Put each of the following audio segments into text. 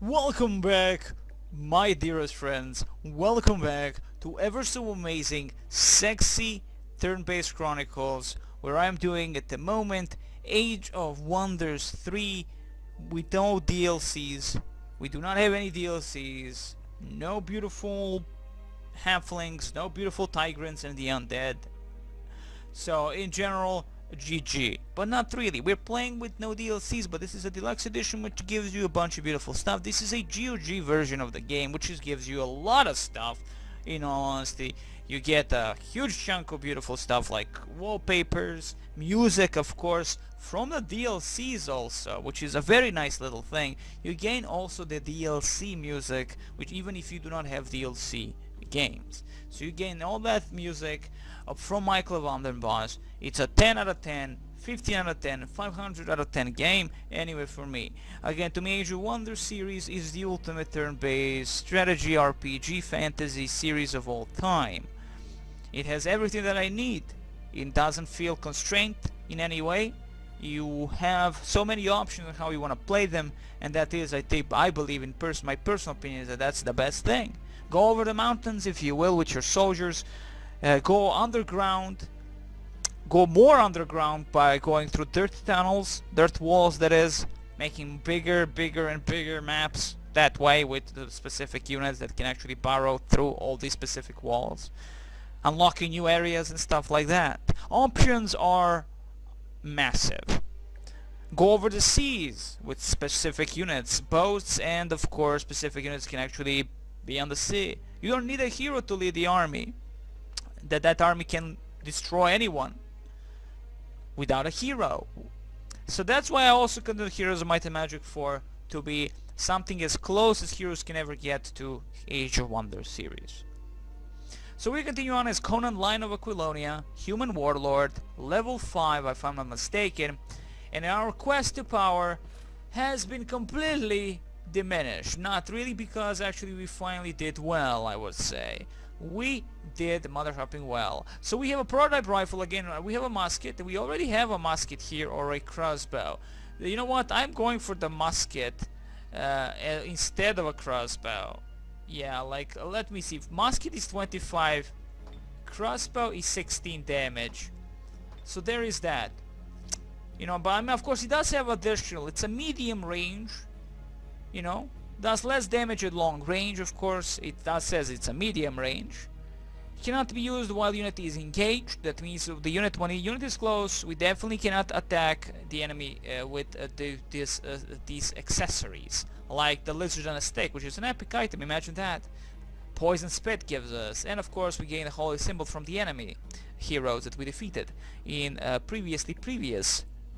Welcome back, my dearest friends. Welcome back to ever so amazing, sexy turn-based Chronicles, where I'm doing at the moment Age of Wonders 3 with no DLCs. We do not have any DLCs, no beautiful halflings, no beautiful tigrants and the undead. So in general, GG. But not really. We're playing with no DLCs, but this is a deluxe edition which gives you a bunch of beautiful stuff. This is a GOG version of the game, which just gives you a lot of stuff. In all honesty, you get a huge chunk of beautiful stuff like wallpapers, music, of course, from the DLCs also, which is a very nice little thing. You gain also the DLC music, which even if you do not have DLC games. So you gain all that music from Michael van der Boss. It's a 10 out of 10, 15 out of 10, 500 out of 10 game, anyway for me. Again, to me, Age of Wonders series is the ultimate turn-based strategy RPG fantasy series of all time. It has everything that I need. It doesn't feel constrained in any way. You have so many options on how you want to play them, and that is, I believe in my personal opinion is that that's the best thing. Go over the mountains, if you will, with your soldiers. Go underground. Go more underground by going through dirt tunnels, dirt walls that is, making bigger and bigger maps that way with the specific units that can actually burrow through all these specific walls. Unlocking new areas and stuff like that. Options are massive. Go over the seas with specific units, boats, and of course specific units can actually be on the sea. You don't need a hero to lead the army. That army can destroy anyone without a hero. So that's why I also consider Heroes of Might and Magic 4 to be something as close as heroes can ever get to Age of Wonders series. So we continue on as Conan, Line of Aquilonia, Human Warlord, level 5 if I'm not mistaken, and our quest to power has been completely diminished. Not really, because actually we finally did well, I would say. We did mother-hopping well. So we have a prototype rifle again, we have a musket, we already have a musket here, or a crossbow. You know what, I'm going for the musket instead of a crossbow. Yeah, like, let me see, musket is 25, crossbow is 16 damage. So there is that. You know, but I mean, of course it does have additional, it's a medium range, you know, does less damage at long range, of course, it does says it's a medium range. Cannot be used while unit is engaged, that means the unit, when a unit is close, we definitely cannot attack the enemy with these accessories, like the lizard on a stick, which is an epic item, imagine that. Poison Spit gives us, and of course we gain a holy symbol from the enemy heroes that we defeated in previous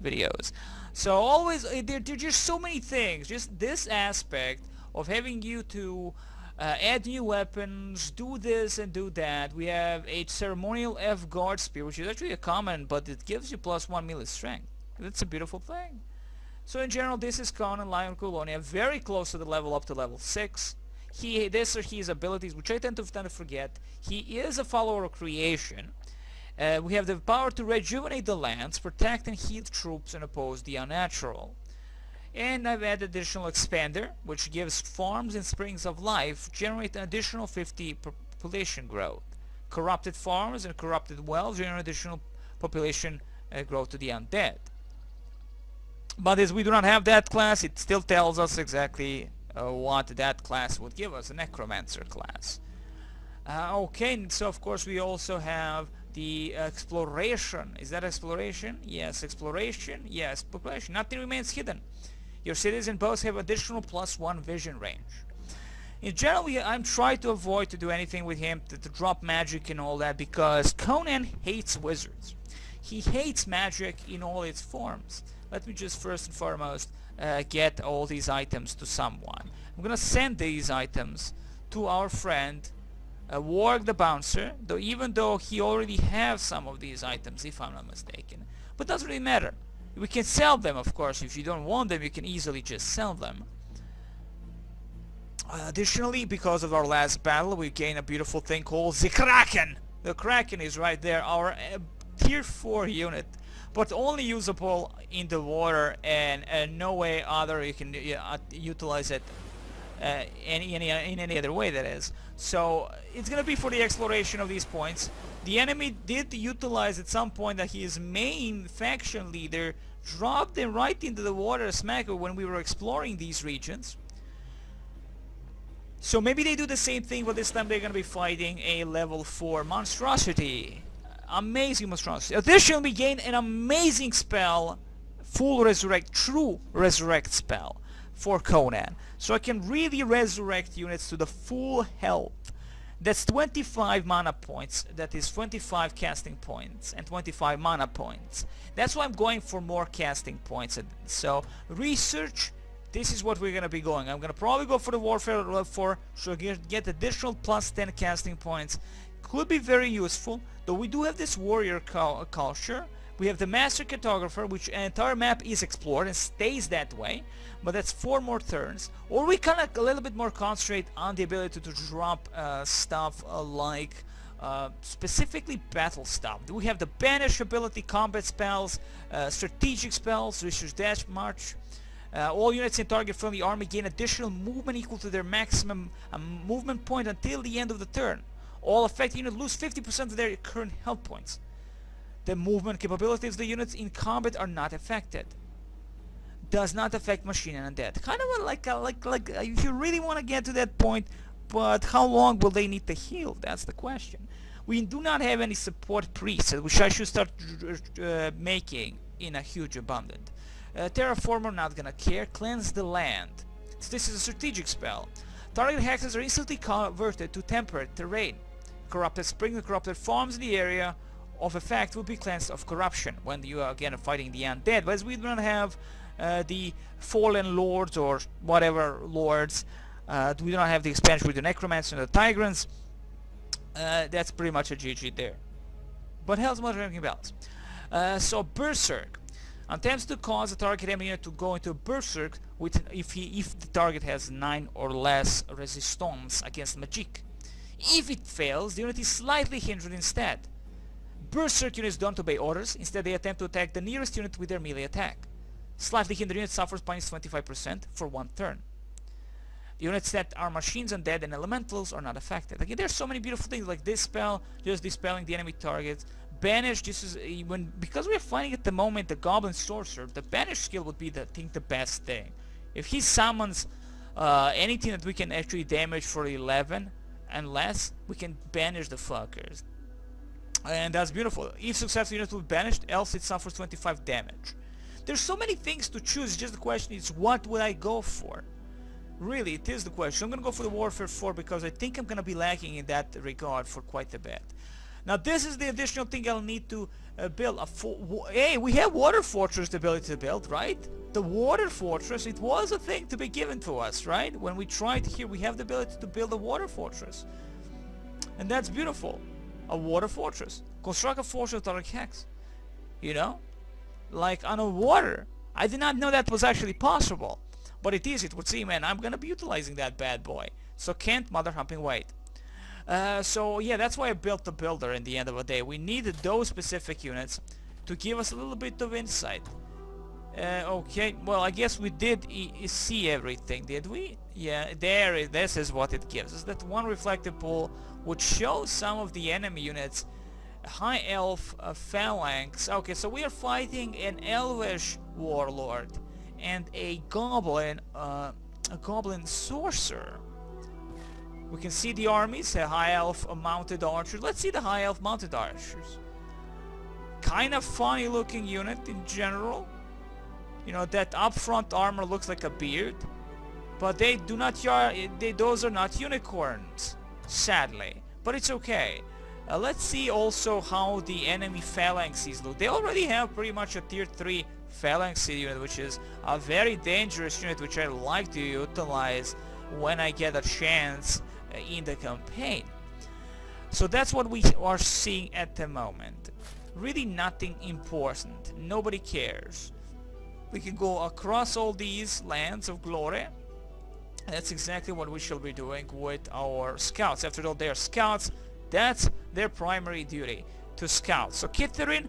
videos. So always, there are just so many things, just this aspect of having you to add new weapons, do this and do that. We have a ceremonial F guard spear, which is actually a common, but it gives you +1 melee strength. That's a beautiful thing. So in general, this is Conan, Lion of Colonia, very close to the level up to level 6. This are his abilities, which I tend to forget. He is a follower of creation. We have the power to rejuvenate the lands, protect and heal troops, and oppose the unnatural. And I've added additional expander, which gives farms and springs of life, generate an additional 50 population growth. Corrupted farms and corrupted wells generate additional population growth to the undead. But as we do not have that class, it still tells us exactly what that class would give us, a necromancer class. Okay, so of course we also have the exploration. Is that exploration? Yes, exploration. Yes, population. Nothing remains hidden. Your cities and posts have additional +1 vision range. In general, I'm trying to avoid to do anything with him to drop magic and all that, because Conan hates wizards. He hates magic in all its forms. Let me just first and foremost get all these items to someone. I'm gonna send these items to our friend Warg the Bouncer, though even though he already has some of these items, if I'm not mistaken. But doesn't really matter. We can sell them, of course. If you don't want them, you can easily just sell them. Additionally, because of our last battle, we gain a beautiful thing called the Kraken. The Kraken is right there, our tier 4 unit, but only usable in the water, and no way other you can utilize it in any other way, that is. So it's gonna be for the exploration of these points. The enemy did utilize at some point that his main faction leader dropped them right into the water smack when we were exploring these regions. So maybe they do the same thing, but this time they're gonna be fighting a level 4 monstrosity. Amazing monstrosity. Additionally, we gain an amazing spell, full resurrect, true resurrect spell for Conan. So I can really resurrect units to the full health. That's 25 mana points, that is 25 casting points and 25 mana points. That's why I'm going for more casting points. So research, this is what we're gonna be going. I'm gonna probably go for the Warfare level 4, so get additional plus 10 casting points. Could be very useful, though we do have this warrior culture. We have the Master Cartographer, which an entire map is explored and stays that way, but that's 4 more turns. Or we kind of a little bit more concentrate on the ability to drop stuff like specifically battle stuff. We have the Banish ability, combat spells, strategic spells, which is Dash March. All units in target friendly army gain additional movement equal to their maximum movement point until the end of the turn. All affected units lose 50% of their current health points. The movement capabilities of the units in combat are not affected. Does not affect machine and undead. Kind of like if you really want to get to that point, but how long will they need to heal? That's the question. We do not have any support priests, which I should start making in a huge abundance. Terraformer, not gonna care. Cleanse the land. So this is a strategic spell. Target hexes are instantly converted to temperate terrain. Corrupted spring and corrupted farms in the area of effect will be cleansed of corruption when you are again fighting the undead. But as we don't have the fallen lords or whatever lords, we don't have the expansion with the necromancer and the tyrants. That's pretty much a GG there. But hell's much ranking bells. So Berserk attempts to cause a target enemy unit to go into Berserk if the target has 9 or less resistance against magic. If it fails, the unit is slightly hindered instead. Berserk units don't obey orders, instead they attempt to attack the nearest unit with their melee attack. Slightly hindered unit suffers minus 25% for 1 turn. The units that are machines, undead, and elementals are not affected. Again, there's so many beautiful things like this spell, just dispelling the enemy targets. Banish, this is because we're fighting at the moment the Goblin Sorcerer, the Banish skill would be the best thing. If he summons anything that we can actually damage for 11 and less, we can banish the fuckers. And that's beautiful. If successful unit will be banished, else it suffers 25 damage. There's so many things to choose, just the question is what would I go for? Really, it is the question. I'm gonna go for the Warfare 4 because I think I'm gonna be lacking in that regard for quite a bit. Now this is the additional thing I'll need to build. Hey, we have Water Fortress the ability to build, right? The Water Fortress, it was a thing to be given to us, right? When we tried here, we have the ability to build a Water Fortress. And that's beautiful. A Water Fortress. Construct a fortress with dark hex. You know? Like on a water. I did not know that was actually possible. But it is, it would seem, and I'm gonna be utilizing that bad boy. So can't mother humping wait. So yeah, that's why I built the builder in the end of the day. We needed those specific units to give us a little bit of insight. Okay, well I guess we did see everything, did we? Yeah, this is what it gives us. That one reflective pool which shows some of the enemy units. High elf phalanx. Okay, so we are fighting an elvish warlord and a goblin sorcerer. We can see the armies, a high elf mounted archers. Let's see the high elf mounted archers. Kind of funny looking unit in general. You know, that up front armor looks like a beard. But they do not, those are not unicorns, sadly. But it's okay. Let's see also how the enemy phalanxes look. They already have pretty much a tier 3 phalanx unit, which is a very dangerous unit which I like to utilize when I get a chance in the campaign. So that's what we are seeing at the moment. Really nothing important. Nobody cares. We can go across all these lands of glory. That's exactly what we shall be doing with our scouts. After all, they are scouts. That's their primary duty, to scout. So Kitharin,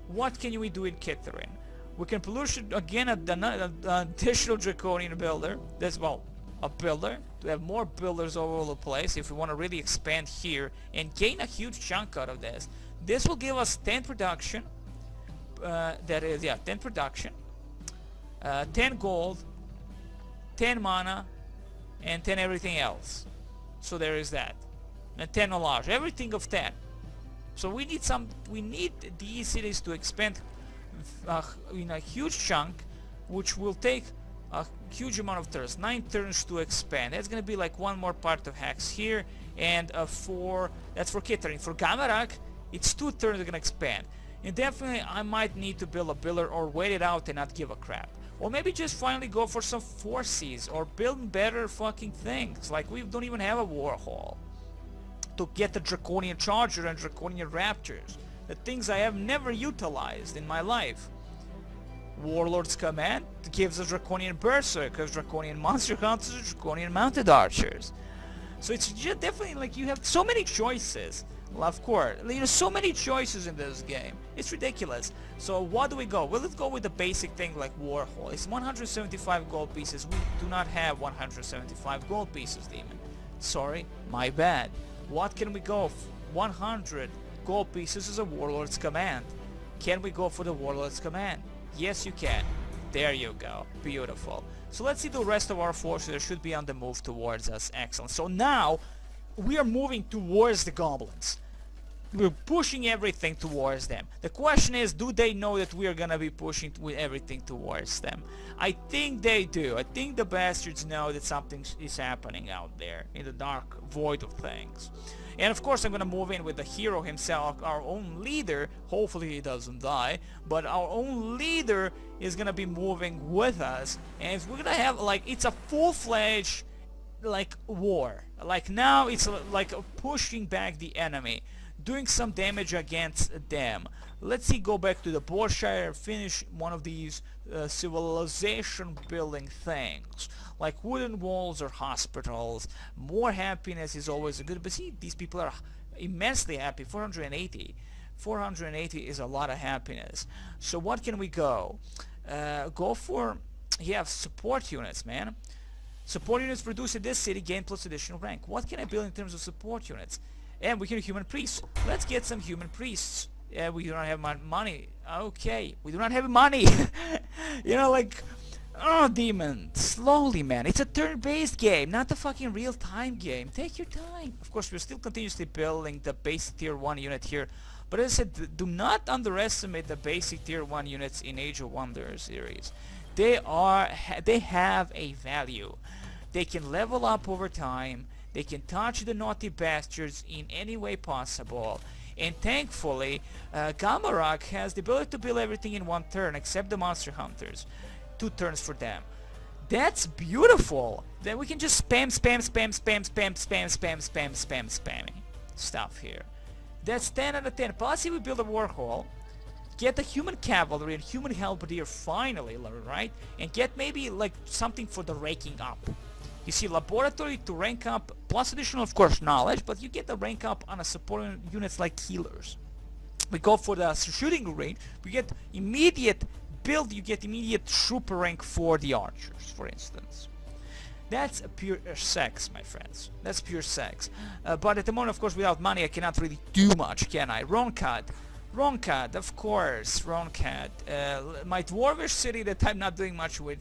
what can we do in Kitharin? We can pollution again an additional draconian builder. That's, well, a builder, to have more builders all over the place if we want to really expand here and gain a huge chunk out of this. This will give us 10 production, 10 production, 10 gold, 10 mana, and 10 everything else. So there is that. And 10 knowledge, everything of 10. So we need these cities to expand in a huge chunk, which will take a huge amount of turns, 9 turns to expand. That's gonna be like one more part of Hex here, and that's for Catering. For Gamarak, it's 2 turns they're gonna expand. And definitely I might need to build a builder or wait it out and not give a crap. Or maybe just finally go for some forces or build better fucking things. Like we don't even have a war hall to get the Draconian Charger and Draconian Raptors. The things I have never utilized in my life. Warlord's Command gives us Draconian Berserkers, Draconian Monster Hunters, Draconian Mounted Archers. So it's just definitely like you have so many choices. Well, of course, there's so many choices in this game. It's ridiculous. So what do we go? Well, let's go with the basic thing like War Hall. It's 175 gold pieces. We do not have 175 gold pieces, Demon. Sorry, my bad. What can we go? 100 gold pieces is a Warlord's Command. Can we go for the Warlord's Command? Yes, you can. There you go. Beautiful. So let's see the rest of our forces. They should be on the move towards us. Excellent. So now we are moving towards the goblins. We're pushing everything towards them. The question is, do they know that we are gonna be pushing with everything towards them? I think they do. I think the bastards know that something is happening out there in the dark void of things. And of course I'm gonna move in with the hero himself, our own leader. Hopefully he doesn't die, but our own leader is gonna be moving with us, and we're gonna have like, it's a full-fledged like war. Like now it's like pushing back the enemy, doing some damage against them. Let's see, go back to the Borshire, finish one of these civilization building things, like wooden walls or hospitals. More happiness is always good, but see, these people are immensely happy. 480 is a lot of happiness. So what can we go? Go for, yeah, support units, man. Support units produced in this city gain plus additional rank. What can I build in terms of support units? And we can do human priests. Let's get some human priests. Yeah, we do not have money. Okay, we do not have money. You know, like, oh, Demon, slowly, man. It's a turn-based game, not a fucking real-time game. Take your time. Of course, we're still continuously building the basic tier 1 unit here. But as I said, do not underestimate the basic tier 1 units in Age of Wonders series. They have a value. They can level up over time. They can touch the naughty bastards in any way possible. And thankfully, Gamarak has the ability to build everything in 1 turn except the Monster Hunters. 2 turns for them. That's beautiful. Then we can just spam stuff here. That's 10 out of 10. Plus if we build a war hall, get a human cavalry and human halberdier finally, right? And get maybe like something for the raking up. You see, laboratory to rank up, plus additional, of course, knowledge, but you get the rank up on a support units like healers. We go for the shooting range, we get immediate build, you get immediate trooper rank for the archers, for instance. That's pure sex, my friends. That's pure sex. But at the moment, of course, without money, I cannot really do much, can I? Roncad, of course, Roncad. My dwarvish city that I'm not doing much with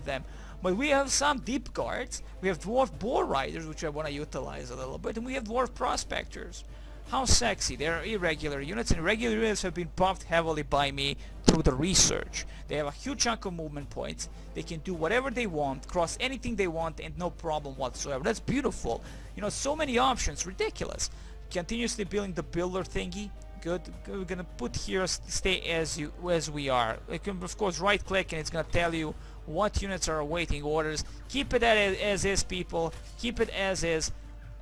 them. But we have some deep guards, we have dwarf boar riders, which I want to utilize a little bit, and we have dwarf prospectors. How sexy. They are irregular units, and irregular units have been buffed heavily by me through the research. They have a huge chunk of movement points. They can do whatever they want, cross anything they want, and no problem whatsoever. That's beautiful. You know, so many options. Ridiculous. Continuously building the builder thingy. Good. We're gonna put here stay as we are. You can, of course, right click and it's gonna tell you what units are awaiting orders. Keep it as is, people. Keep it as is.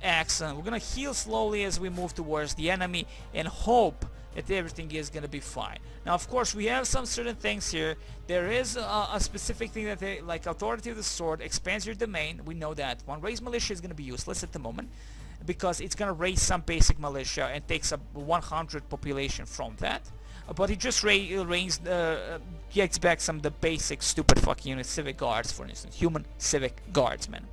Excellent. We're gonna heal slowly as we move towards the enemy and hope that everything is gonna be fine. Now, of course, we have some certain things here. There is a specific thing that they, like Authority of the Sword expands your domain. We know that one. Raised militia is gonna be useless at the moment, because it's gonna raise some basic militia and takes up 100 population from that. but he just gets back some of the basic stupid fucking units, civic guards for instance, human civic guardsmen.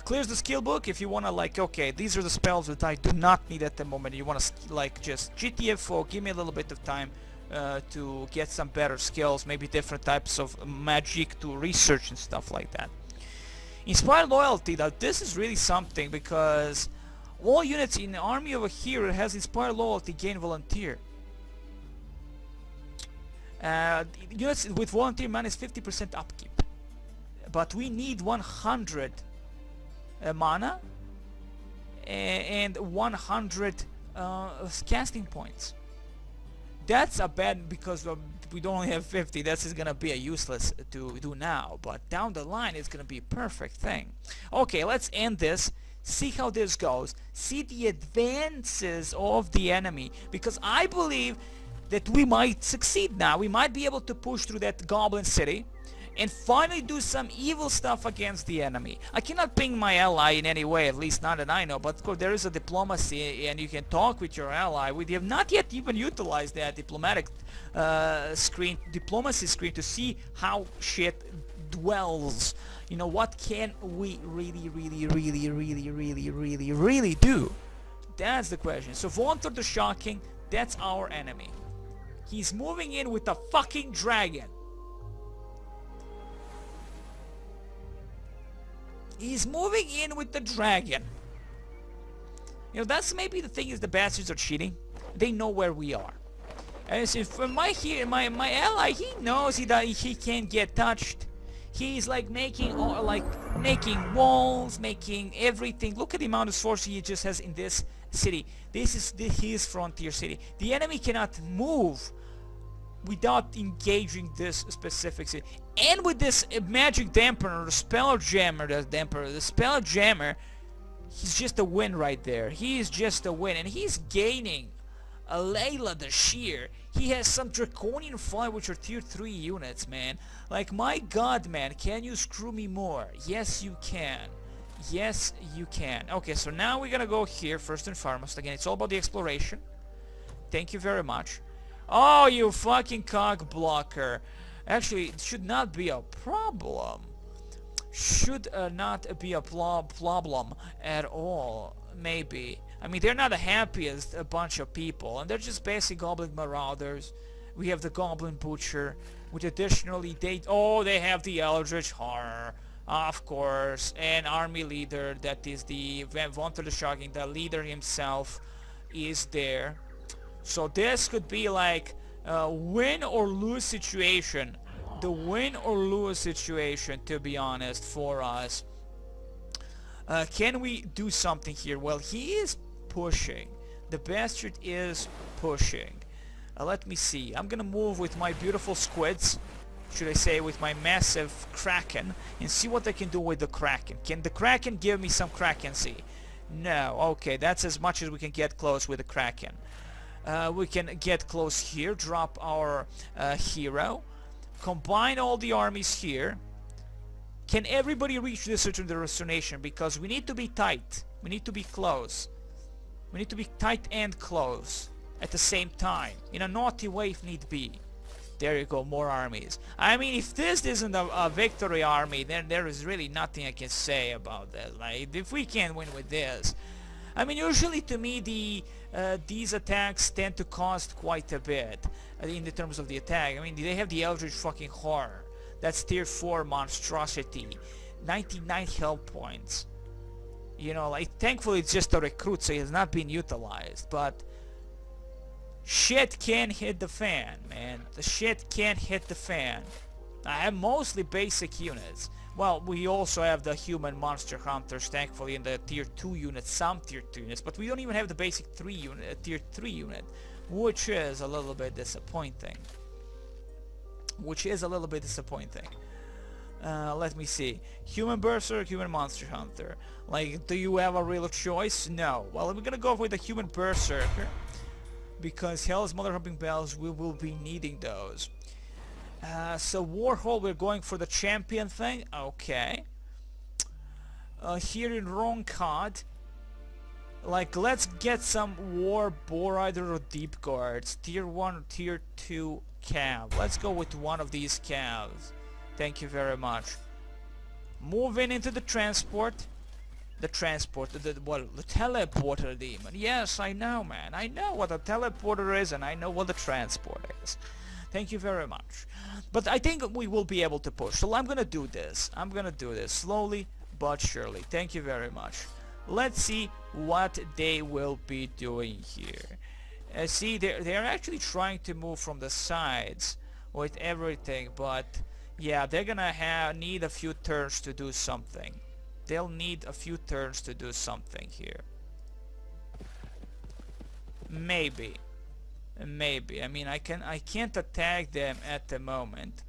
Clears the skill book if you wanna, like, okay, these are the spells that I do not need at the moment. You wanna like just GTFO, give me a little bit of time to get some better skills, maybe different types of magic to research and stuff like that. Inspire loyalty. Now this is really something, because all units in the army over here has inspire loyalty gain volunteer. Units with volunteer mana is 50% upkeep, but we need 100 mana and 100 casting points. That's a bad, because we don't only have 50. That's is gonna be a useless to do now, but down the line it's gonna be a perfect thing. Okay, let's end this, see how this goes, see the advances of the enemy, because I believe that we might succeed now. We might be able to push through that goblin city and finally do some evil stuff against the enemy. I cannot ping my ally in any way, at least not that I know, but of course there is a diplomacy and you can talk with your ally. We have not yet even utilized that diplomacy screen to see how shit dwells. You know, what can we really do? That's the question. So Vontor the Shocking, that's our enemy. He's moving in with a fucking dragon. He's moving in with the dragon. You know, that's maybe the thing, is the bastards are cheating. They know where we are. As if my ally, he knows he can't get touched. He's like making walls, making everything. Look at the amount of force he just has in this city. This is his frontier city. The enemy cannot move without engaging this specific city. And with this magic dampener, the spell jammer, he's just a win right there. He is just a win, and he's gaining a Layla the Sheer. He has some Draconian Fire, which are tier 3 units, man. Like, my god, man, can you screw me more? Yes, you can. Yes, you can. Okay, so now we're gonna go here, first and foremost. Again, it's all about the exploration. Thank you very much. Oh, you fucking cock blocker. Actually, it should not be a problem. Should not be a problem at all, maybe. I mean, they're not the happiest bunch of people, and they're just basic goblin marauders. We have the goblin butcher, which additionally they have the eldritch horror, of course, and army leader, that is the Vontor the Shocking, the leader himself is there. So this could be like a win or lose situation. The win or lose situation, to be honest, for us. Can we do something here? Well, he is pushing. The bastard is pushing. Let me see. I'm gonna move with my beautiful squids, should I say, with my massive kraken, and see what I can do with the kraken. Can the kraken give me some krakency? No. Okay, that's as much as we can get close with the kraken. We can get close here, drop our hero, combine all the armies here. Can everybody reach this certain destination? Because we need to be tight. We need to be close. We need to be tight and close at the same time, in a naughty way if need be. There you go, more armies. I mean, if this isn't a victory army, then there is really nothing I can say about that. Like, if we can't win with this. I mean, usually to me these attacks tend to cost quite a bit in the terms of the attack. I mean, they have the Eldritch fucking Horror. That's tier 4 monstrosity. 99 health points. You know, like, thankfully it's just a recruit, so it has not been utilized, but shit can hit the fan, man. The shit can hit the fan. I have mostly basic units. Well, we also have the human monster hunters, thankfully, in the tier 2 units, some tier 2 units, but we don't even have the basic tier 3 unit, which is a little bit disappointing. Let me see. Human berserker, human monster hunter. Like, do you have a real choice? No. Well, we're gonna go with the human berserker, because Hell's Mother Humping Bells, we will be needing those. So Warhol, we're going for the champion thing. Okay. Here in Roncod, Like, let's get some war bore rider or deep guards. Tier 1 or tier 2 cav. Let's go with one of these calves. Thank you very much. Moving into the transport. The teleporter demon. Yes, I know, man. I know what a teleporter is, and I know what the transport is. Thank you very much. But I think we will be able to push. So I'm gonna do this. I'm gonna do this slowly but surely. Thank you very much. Let's see what they will be doing here. See, they're actually trying to move from the sides with everything, but yeah, they're gonna need a few turns to do something. They'll need a few turns to do something here. Maybe. I mean, I can't attack them at the moment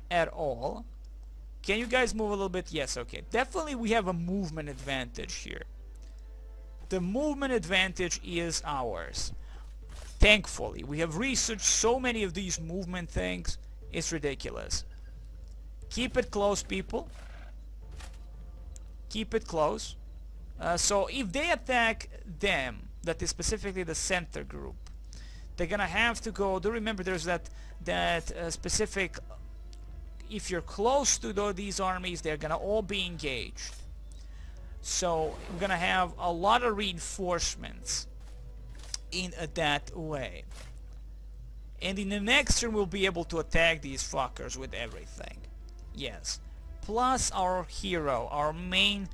at all. Can you guys move a little bit? Yes, okay. Definitely we have a movement advantage here. The movement advantage is ours. Thankfully, we have researched so many of these movement things. It's ridiculous. Keep it close, people. Keep it close. So if they attack them, that is specifically the center group, they're gonna have to go. Do remember there's that specific. If you're close to these armies, they're gonna all be engaged. So we're gonna have a lot of reinforcements in that way. And in the next turn, we'll be able to attack these fuckers with everything. Yes. Plus our hero, our main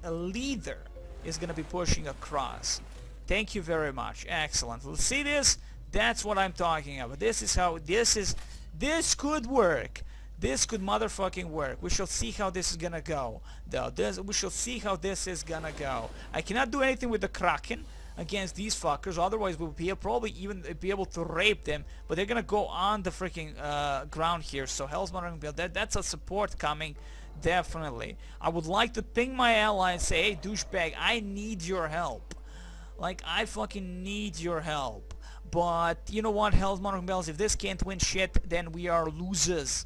leader, is gonna be pushing across. Thank you very much. Excellent. Let's see this. That's what I'm talking about. This could work. This could motherfucking work. We shall see how this is gonna go, though. We shall see how this is gonna go. I cannot do anything with the Kraken against these fuckers. Otherwise, we'll probably even be able to rape them. But they're gonna go on the freaking ground here. So Hell's Mother, that's a support coming. Definitely. I would like to ping my ally and say, hey, douchebag, I need your help. Like, I fucking need your help. But you know what, Hell's Monarch Bells, if this can't win shit, then we are losers.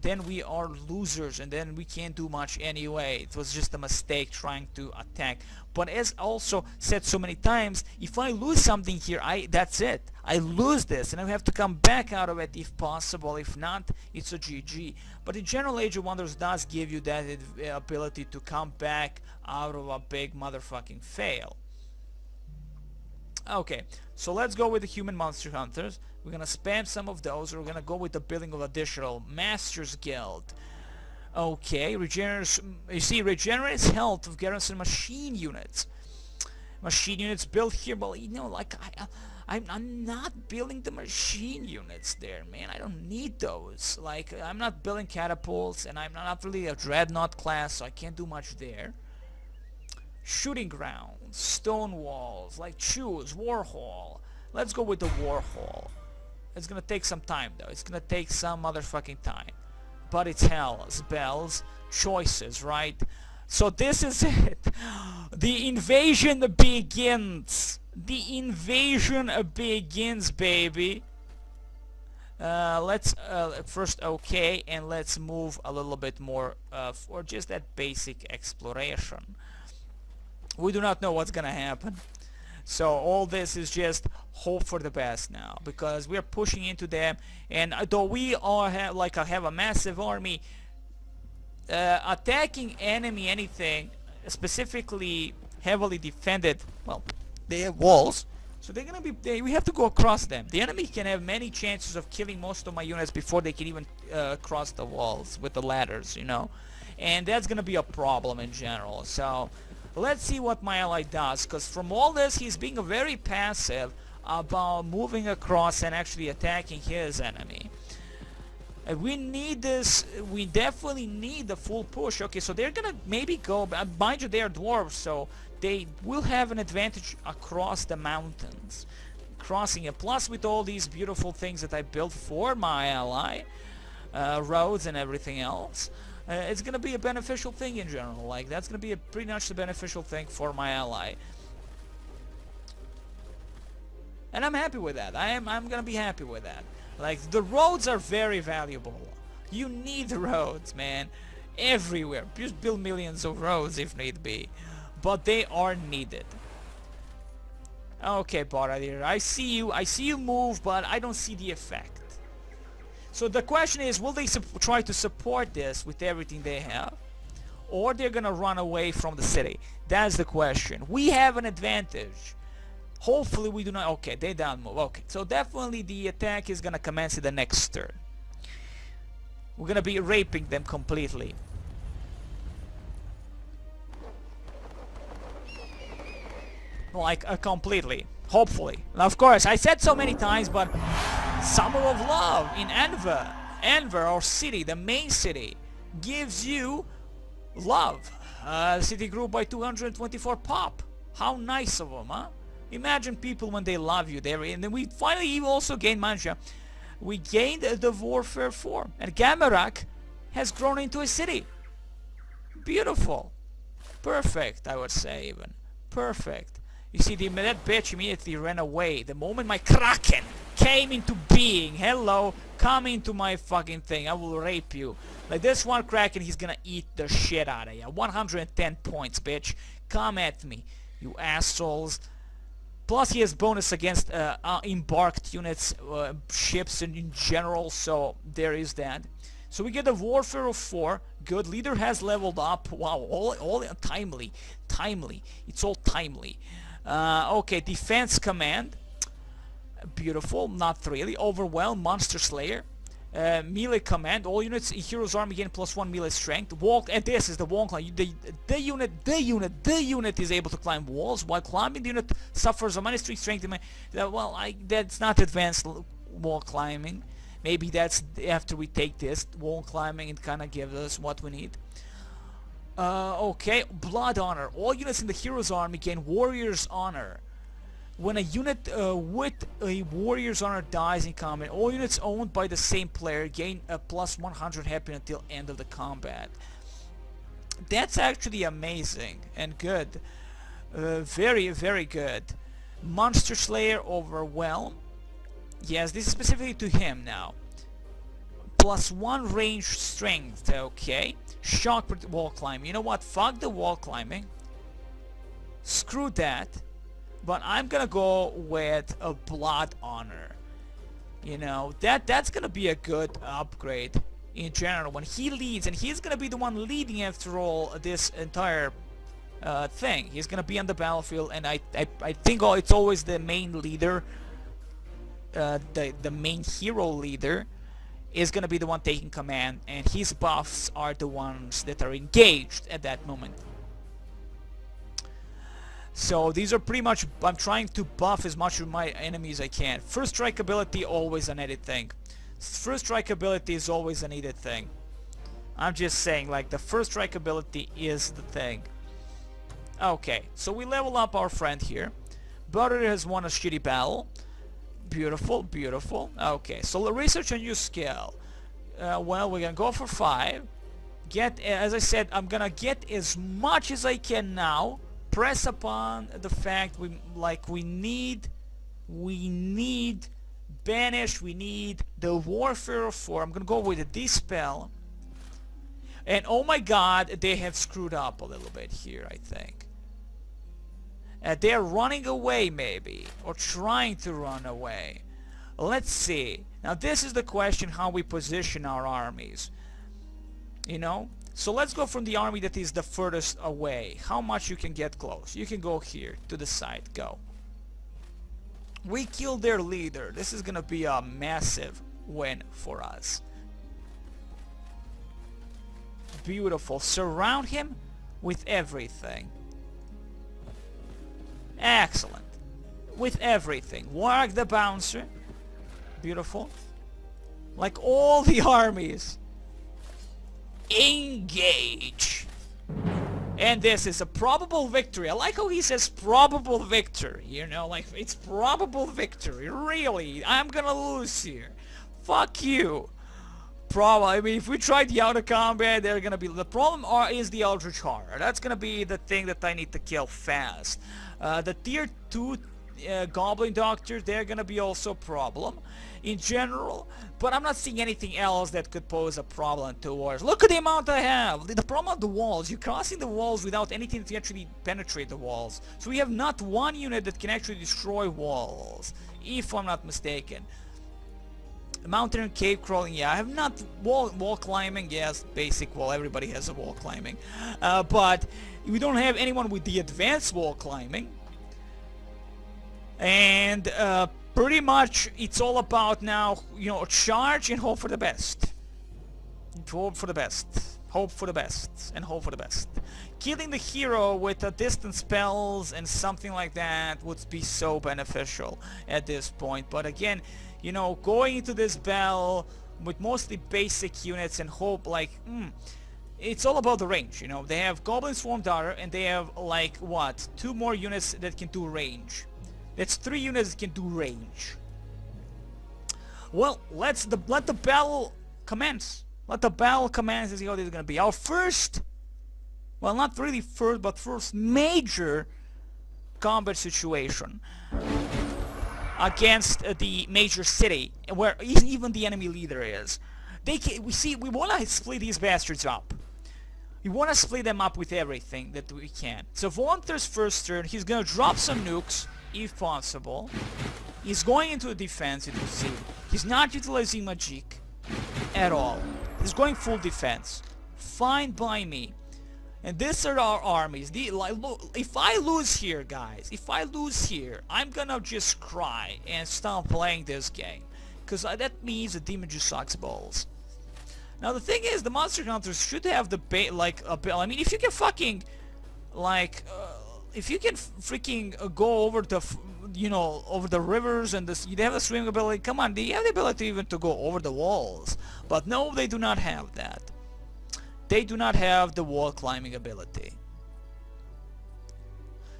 Then we are losers, and then we can't do much anyway. It was just a mistake trying to attack. But as also said so many times, if I lose something here, that's it. I lose this, and I have to come back out of it if possible. If not, it's a GG. But in general, Age of Wonders does give you that ability to come back out of a big motherfucking fail. Okay, so let's go with the human monster hunters. We're gonna spam some of those. We're gonna go with the building of additional Masters Guild. Okay, regenerates health of garrison machine units. Machine units built here, well, you know, like I'm not building the machine units there, man. I don't need those. Like, I'm not building catapults, and I'm not really a dreadnought class, so I can't do much there. Shooting grounds, stone walls, like choose war hall. Let's go with the war hall. It's gonna take some time though. It's gonna take some motherfucking time. But it's hell's bells, choices, right? So this is it. The invasion begins. The invasion begins, baby. Let's first okay, and let's move a little bit more for just that basic exploration. We do not know what's gonna happen, so all this is just hope for the best now, because we are pushing into them, and though we all have a massive army, attacking enemy anything specifically heavily defended, well, they have walls, so they're gonna be we have to go across them. The enemy can have many chances of killing most of my units before they can even cross the walls with the ladders, you know, and that's gonna be a problem in general. So let's see what my ally does, because from all this he's being very passive about moving across and actually attacking his enemy. We need this. We definitely need the full push. Okay, so they're gonna maybe go, mind you, they are dwarves, so they will have an advantage across the mountains, crossing it. Plus with all these beautiful things that I built for my ally, roads and everything else, it's gonna be a beneficial thing in general. Like, that's gonna be pretty much the beneficial thing for my ally, and I'm happy with that. I'm gonna be happy with that. Like, the roads are very valuable. You need the roads, man. everywhere. Just build millions of roads if need be. But they are needed. Okay, Baradier, I see you move, but I don't see the effect. So the question is, will they try to support this with everything they have? Or they're gonna run away from the city? That's the question. We have an advantage. Hopefully we do not. Okay, they don't move. Okay, so definitely the attack is gonna commence in the next turn. We're gonna be raping them completely. Like completely. Hopefully. Now, of course, I said so many times, but Summer of Love in Enver, our city, the main city, gives you love. The city grew by 224 pop. How nice of them, huh? Imagine people when they love you there. And then we finally also gained Manja. We gained the Warfare 4. And Gamarak has grown into a city. Beautiful. Perfect, I would say even. Perfect. You see, that bitch immediately ran away. The moment my Kraken came into being. Hello, come into my fucking thing. I will rape you. Like this one Kraken, he's gonna eat the shit out of you. 110 points, bitch. Come at me, you assholes. Plus he has bonus against embarked units, ships in general, so there is that. So we get a Warfare of 4. Good. Leader has leveled up. Wow, all timely. It's all timely. Okay, Defense Command. Beautiful. Not really. Overwhelm. Monster Slayer. Melee Command. All units in Hero's Army gain +1 melee strength. Walk. And this is the wall climb. The unit is able to climb walls. While climbing, the unit suffers a -3 strength. Well, that's not advanced wall climbing. Maybe that's after we take this wall climbing, it kind of gives us what we need. Okay, Blood Honor. All units in the Hero's Army gain Warrior's Honor. When a unit with a Warrior's Honor dies in combat, all units owned by the same player gain a +100 happy until end of the combat. That's actually amazing and good. Very, very good. Monster Slayer Overwhelm. Yes, this is specifically to him now. +1 range strength, okay. Shock wall climbing. You know what? Fuck the wall climbing. Screw that. But I'm gonna go with a Blood Honor. You know, that's gonna be a good upgrade in general when he leads, and he's gonna be the one leading after all this entire thing. He's gonna be on the battlefield, and I think it's always the main leader. The main hero leader is gonna be the one taking command, and his buffs are the ones that are engaged at that moment. So these are pretty much, I'm trying to buff as much of my enemies as I can. First strike ability, always a needed thing. First strike ability is always a needed thing. I'm just saying, like, the first strike ability is the thing. Okay, so we level up our friend here. Butter has won a shitty battle. Beautiful, beautiful. Okay, so research a new skill. Well, we're gonna go for 5. Get, as I said, I'm gonna get as much as I can now. Press upon the fact we need banish. We need the Warfare of 4. I'm gonna go with a dispel. And oh my God, they have screwed up a little bit here, I think. They're running away, maybe, or trying to run away. Let's see. Now this is the question, how we position our armies. You know? So let's go from the army that is the furthest away. How much you can get close? You can go here, to the side. Go. We killed their leader. This is gonna be a massive win for us. Beautiful. Surround him with everything. Excellent. With everything. Warg the Bouncer. Beautiful. Like all the armies. Engage. And this is a probable victory. I like how he says probable victory. You know, like, it's probable victory. Really? I'm gonna lose here. Fuck you. I mean, if we try the auto combat, they're gonna be... The problem is the Eldritch Horror. That's gonna be the thing that I need to kill fast. The tier 2 Goblin Doctors, they're gonna be also a problem in general, but I'm not seeing anything else that could pose a problem towards. Look at the amount I have. The problem of the walls, you're crossing the walls without anything to actually penetrate the walls. So we have not one unit that can actually destroy walls, if I'm not mistaken. Mountain and cave crawling, yeah, I have not wall climbing, yes, basic wall, everybody has a wall climbing, but we don't have anyone with the advanced wall climbing, and pretty much it's all about now, you know, charge and hope for the best. Hope for the best. Hope for the best. And hope for the best. Killing the hero with distance spells and something like that would be so beneficial at this point. But again, you know, going into this battle with mostly basic units and hope, like, it's all about the range, you know. They have Goblin Swarm Daughter and they have, like, what? 2 more units that can do range. That's 3 units that can do range. Well, let the battle commence. Let the battle commence and see how this is going to be. Our first, well, not really first, but first major combat situation against the major city, where even the enemy leader is. We want to split these bastards up. We want to split them up with everything that we can. So Volunteer's first turn, he's going to drop some nukes, if possible. He's going into a defense, you can see. He's not utilizing magic at all. He's going full defense. Fine by me. And these are our armies. If I lose here, guys, if I lose here, I'm gonna just cry and stop playing this game. Because that means the demon just sucks balls. Now the thing is, the monster hunters should have the I mean, if you can fucking, like, if you can freaking go over the, you know, over the rivers and they have the swimming ability. Come on, they have the ability even to go over the walls. But no, they do not have that. They do not have the wall climbing ability.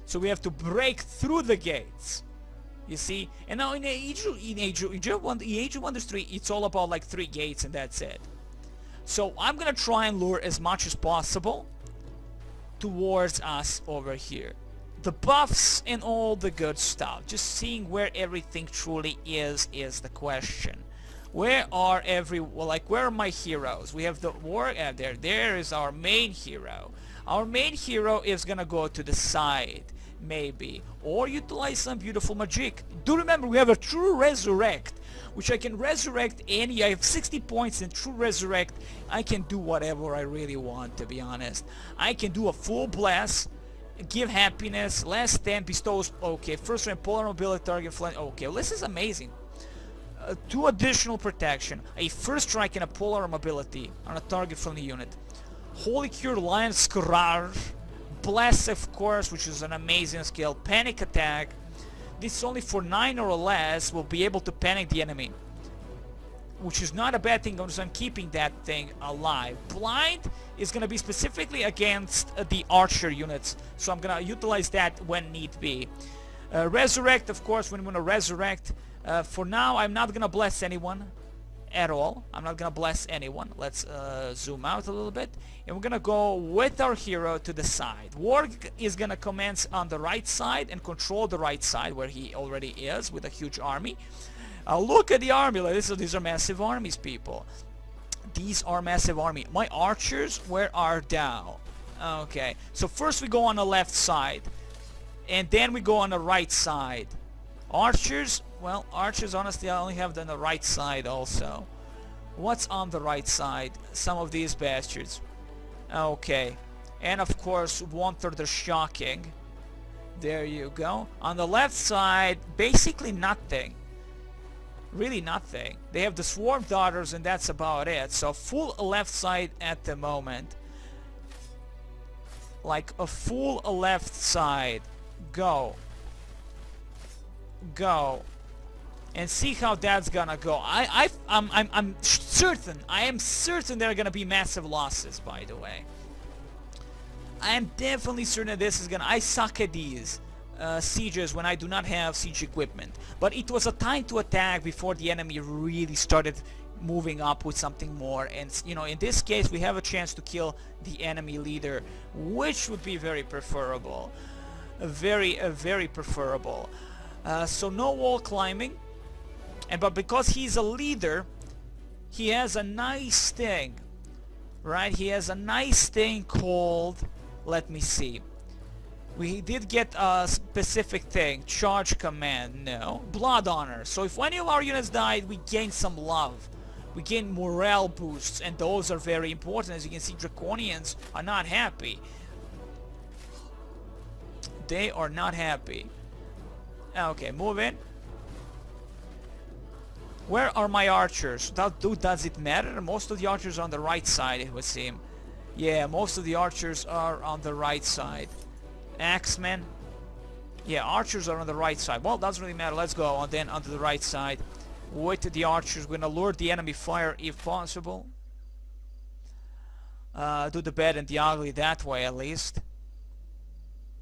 So we have to break through the gates. You see? And now in Age of Wonders 3, it's all about like 3 gates and that's it. So I'm gonna try and lure as much as possible towards us over here. The buffs and all the good stuff. Just seeing where everything truly is the question. Where are where are my heroes? We have the war there. There is our main hero. Our main hero is gonna go to the side, maybe, or utilize some beautiful magic. Do remember, we have a true resurrect, which I can resurrect any. I have 60 points in true resurrect. I can do whatever I really want, to be honest. I can do a full blast, give happiness, last stand bestows. Okay, first rank polar mobility target flank. Okay, well, this is amazing. 2 additional protection, a first strike and a polar mobility on a target from the unit. Holy Cure, Lion Skrar, Bless, of course, which is an amazing skill. Panic Attack. This is only for 9 or less. Will be able to panic the enemy, which is not a bad thing, because I'm keeping that thing alive. Blind is going to be specifically against the archer units, so I'm going to utilize that when need be. Resurrect, of course, when we want to resurrect. For now, I'm not going to bless anyone at all. I'm not going to bless anyone. Let's zoom out a little bit. And we're going to go with our hero to the side. Warg is going to commence on the right side and control the right side, where he already is with a huge army. Look at the army. These are massive armies, people. These are massive army. My archers, where are thou? Okay, so first we go on the left side, and then we go on the right side. Archers, well, archers, honestly, I only have them on the right side also. What's on the right side? Some of these bastards. Okay, and of course, Wanter the Shocking. There you go. On the left side, basically nothing. Really nothing. They have the Swarm Daughters and that's about it. So full left side at the moment. Like a full left side. Go. Go. And see how that's gonna go. I'm certain. I am certain there are gonna be massive losses, by the way. I am definitely certain that this is gonna... I suck at these sieges when I do not have siege equipment. But it was a time to attack before the enemy really started moving up with something more. And, you know, in this case, we have a chance to kill the enemy leader, which would be very preferable. Very preferable. So no wall climbing. But because he's a leader, he has a nice thing, right? He has a nice thing called, let me see. We did get a specific thing. Charge command, no. Blood honor. So if any of our units died, we gain some love. We gain morale boosts, and those are very important. As you can see, Draconians are not happy. They are not happy. Okay, move in. Where are my archers? Does it matter? Most of the archers are on the right side, it would seem. Yeah, most of the archers are on the right side. Axemen. Yeah, archers are on the right side. Well, doesn't really matter. Let's go on then onto the right side. With the archers, we're gonna lure the enemy fire if possible. Do the bad and the ugly that way at least.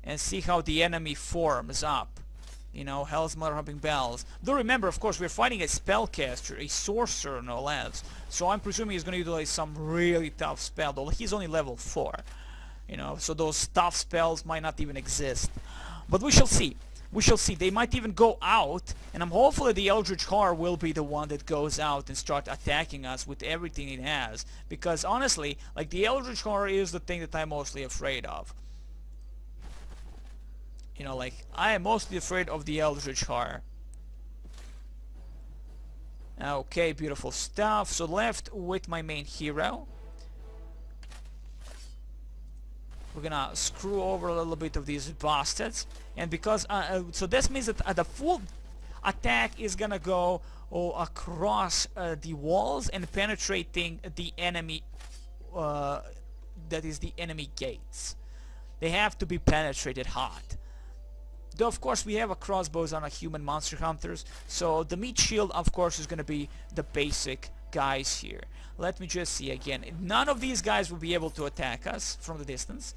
And see how the enemy forms up. You know, Hell's Mother Humping Bells. Though remember, of course, we're fighting a spellcaster, a sorcerer no less. So I'm presuming he's gonna utilize some really tough spell, though he's only level 4. You know, so those tough spells might not even exist. But we shall see. We shall see. They might even go out, and I'm hopeful that the Eldritch Horror will be the one that goes out and start attacking us with everything it has. Because honestly, like, the Eldritch Horror is the thing that I'm mostly afraid of. You know, like, I am mostly afraid of the Eldritch Horror. Okay, beautiful stuff. So left with my main hero. We're gonna screw over a little bit of these bastards, and because so this means that the full attack is gonna go across the walls and penetrating the enemy, that is the enemy gates. They have to be penetrated hard. Though of course we have a crossbows on a human monster hunters, so the meat shield of course is gonna be the basic guys here. Let me just see again. None of these guys will be able to attack us from the distance.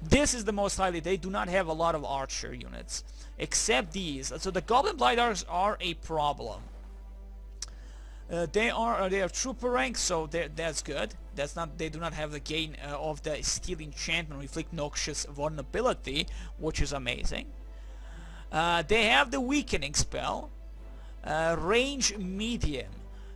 This is the most highly. They do not have a lot of archer units, except these. So the Goblin Blighters are a problem. They are trooper rank, so that's good. That's not. They do not have the gain of the steel enchantment, inflict noxious vulnerability, which is amazing. They have the weakening spell, range medium.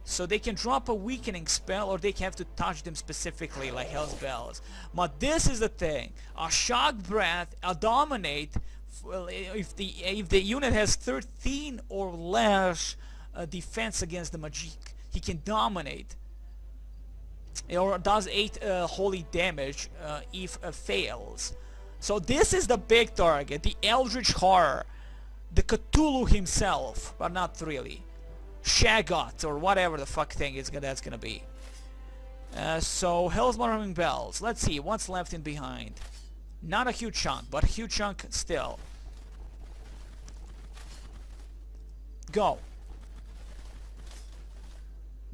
So they can drop a weakening spell, or they have to touch them specifically, like Hell's Bells. But this is the thing: a shock breath, a dominate. If the unit has 13 or less defense against the magic, he can dominate. Or does 8 holy damage if fails. So this is the big target: the Eldritch Horror, the Cthulhu himself, but not really. Shaggot, or whatever the fuck thing that's gonna be. So Hell's Mother Bells. Let's see what's left in behind. Not a huge chunk, but a huge chunk still. Go.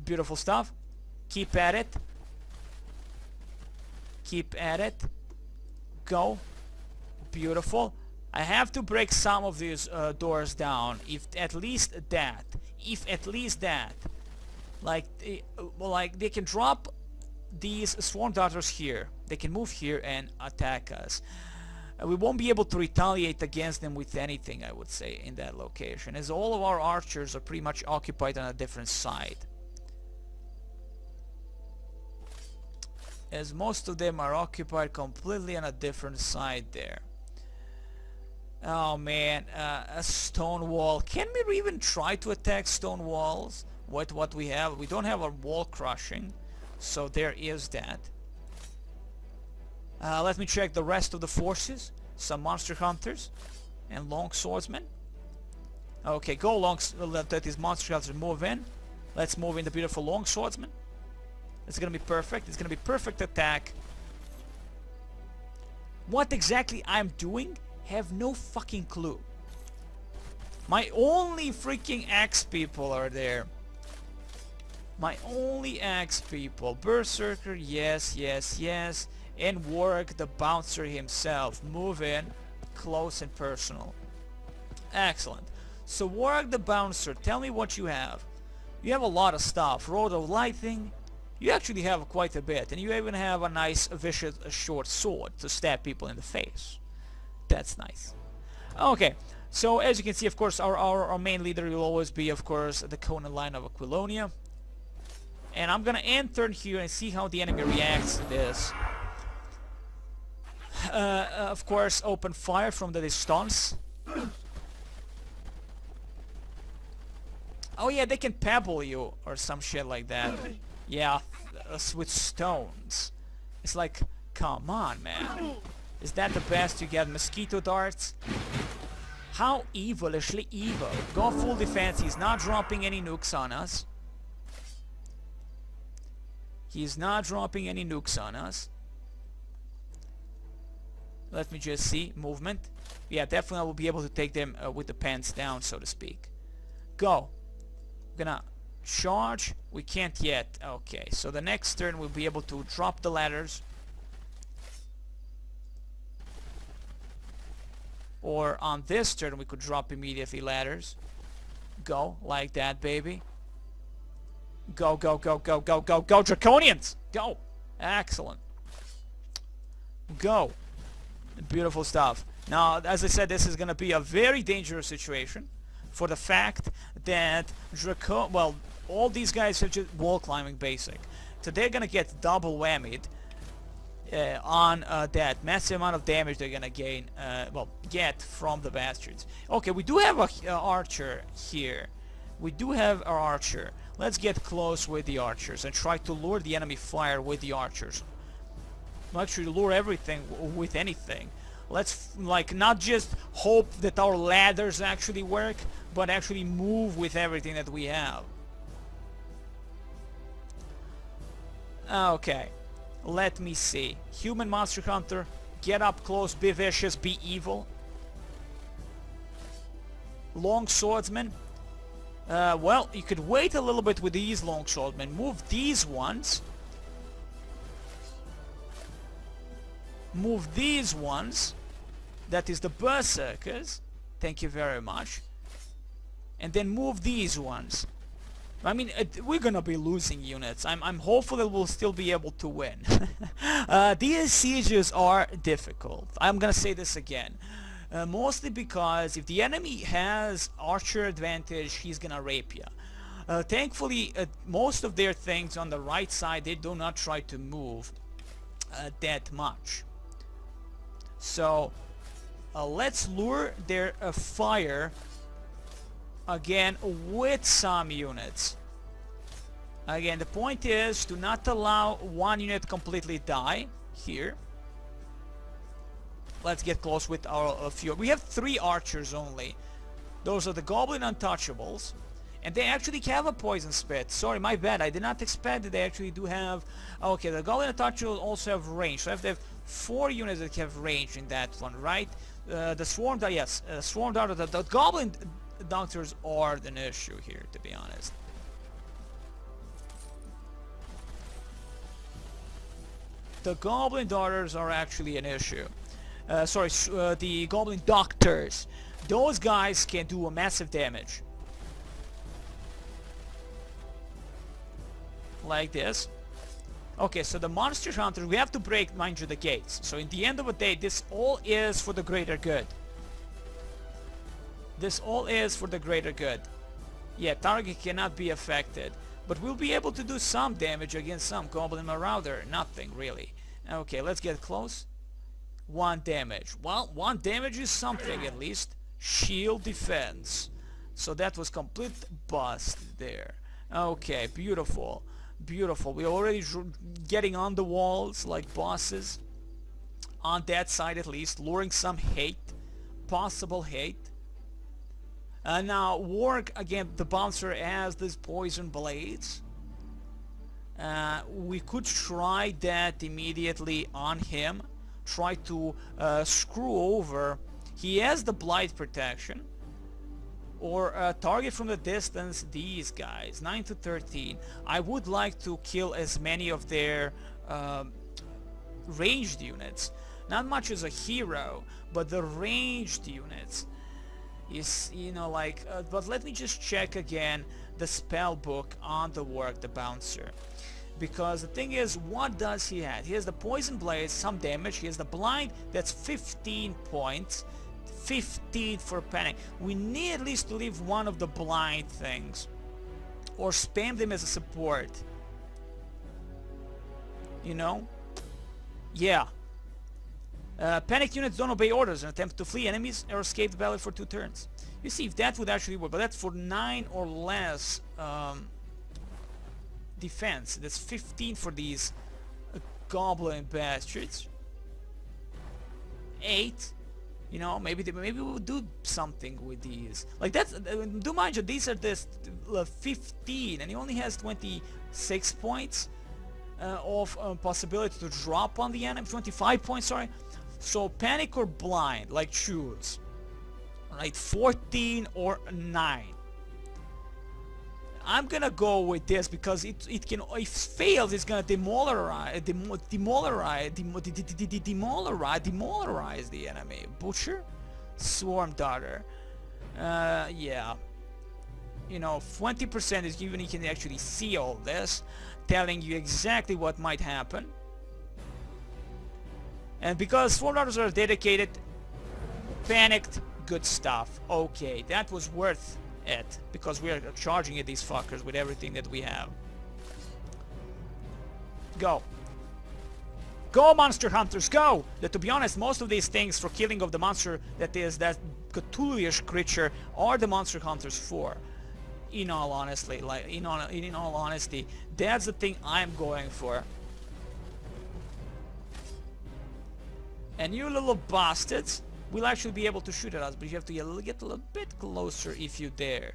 Beautiful stuff. Keep at it. Keep at it. Go. Beautiful. I have to break some of these doors down. If at least that. Like they can drop these swarm darters here. They can move here and attack us. We won't be able to retaliate against them with anything, I would say, in that location, as all of our archers are pretty much occupied on a different side. As most of them are occupied completely on a different side there. Oh man, a stone wall. Can we even try to attack stone walls with what we have? We don't have a wall crushing, so there is that. Let me check the rest of the forces. Some monster hunters and long swordsmen. Okay, go long. Let these monster hunters move in. Let's move in the beautiful long swordsman. It's gonna be perfect. It's gonna be perfect attack. What exactly I'm doing? Have no fucking clue. My only freaking axe people are there. My only axe people. Berserker, yes, yes, yes. And Warwick the Bouncer himself. Move in, close and personal. Excellent. So Warwick the Bouncer, tell me what you have. You have a lot of stuff. Road of Lightning. You actually have quite a bit. And you even have a nice vicious short sword to stab people in the face. That's nice. Okay, So as you can see, of course, our main leader will always be, of course, the Conan line of Aquilonia. And I'm gonna end turn here and see how the enemy reacts to this. Of course, open fire from the distance. Oh yeah, they can pebble you or some shit like that. Yeah, with stones. It's like, come on, man. Is that the best you get? Mosquito darts? How evilishly evil. Go full defense. He's not dropping any nukes on us. He's not dropping any nukes on us. Let me just see. Movement. Yeah, definitely I will be able to take them with the pants down, so to speak. Go. Gonna charge. We can't yet. Okay, so the next turn we'll be able to drop the ladders. Or on this turn we could drop immediately ladders. Go, like that, baby. Go, go, go, go, go, go, go, Draconians! Go! Excellent. Go. Beautiful stuff. Now, as I said, this is gonna be a very dangerous situation for the fact that all these guys are just wall climbing basic. So they're gonna get double whammied on that massive amount of damage they're gonna gain, get from the bastards. Okay, we do have a archer here. We do have our archer. Let's get close with the archers and try to lure the enemy fire with the archers. Actually, lure everything with anything. Let's not just hope that our ladders actually work, but actually move with everything that we have. Okay, let me see. Human monster hunter, get up close, be vicious, be evil. Long swordsman. Well, you could wait a little bit with these long swordsmen. Move these ones. Move these ones. That is the berserkers. Thank you very much. And then move these ones. I mean, we're gonna be losing units. I'm hopeful that we'll still be able to win. These sieges are difficult. I'm gonna say this again. Mostly because if the enemy has archer advantage, he's gonna rape you. Thankfully, most of their things on the right side, they do not try to move that much. So let's lure their fire again with some units. Again, the point is to not allow one unit completely die here. Let's get close with our few. We have 3 archers only. Those are the Goblin Untouchables. And they actually have a poison spit. Sorry, my bad. I did not expect that they actually do have... Okay, the Goblin Untouchables also have range. So I have to have 4 units that have range in that one, right? The Swarm Dart, yes. Swarm Dart, the Goblin Doctors are an issue here, to be honest. The Goblin Darters are actually an issue. The Goblin Doctors. Those guys can do a massive damage. Like this. Okay, so the Monster Hunters, we have to break, mind you, the gates. So in the end of the day, this all is for the greater good. This all is for the greater good. Yeah, target cannot be affected. But we'll be able to do some damage against some Goblin Marauder. Nothing, really. Okay, let's get close. 1 damage. Well, 1 damage is something at least. Shield defense. So that was complete bust there. Okay, beautiful. Beautiful. We're already getting on the walls like bosses. On that side at least. Luring some hate. Possible hate. Now, Warg, again, the bouncer has these poison blades. We could try that immediately on him. Try to screw over. He has the blight protection. Or target from the distance these guys. 9 to 13. I would like to kill as many of their ranged units. Not much as a hero, but the ranged units. Is, you know, like, but let me just check again the spell book on the Warg, the bouncer. Because the thing is, what does he have? He has the poison blade, some damage. He has the blind, that's 15 points. 15 for panic. We need at least to leave one of the blind things. Or spam them as a support. You know? Yeah. Panicked units don't obey orders and attempt to flee enemies or escape the battle for 2 turns. You see, if that would actually work, but that's for 9 or less defense. That's 15 for these goblin bastards. 8. You know, maybe we'll do something with these. Like that's, do mind you, these are this 15, and he only has 26 points of possibility to drop on the enemy. 25 points, sorry. So panic or blind, like choose. Right, 14 or 9. I'm gonna go with this because it can, if it fails, it's gonna demolarize the enemy. Butcher, Swarm Daughter. Yeah. You know, 20% is given. You can actually see all this, telling you exactly what might happen. And because Swarm Daughters are dedicated, panicked, good stuff. Okay, that was worth it, because we are charging at these fuckers with everything that we have. Go. Go, monster hunters, go! That, to be honest, most of these things for killing of the monster that is that Cthulhu-ish creature are the monster hunters for. In all honesty, like in all honesty, that's the thing I'm going for. And you little bastards will actually be able to shoot at us, but you have to get a little bit closer if you dare.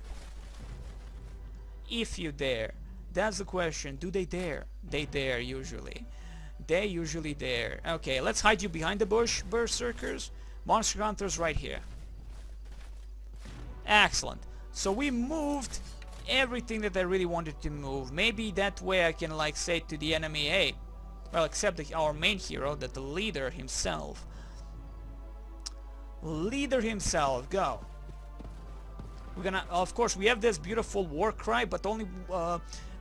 If you dare. That's the question. Do they dare? They dare, usually. They usually dare. Okay, let's hide you behind the bush, berserkers. Monster hunters right here. Excellent. So we moved everything that I really wanted to move. Maybe that way I can like say to the enemy, hey, well, except our main hero, that the leader himself. Leader himself, go. We're gonna, of course, we have this beautiful war cry, but only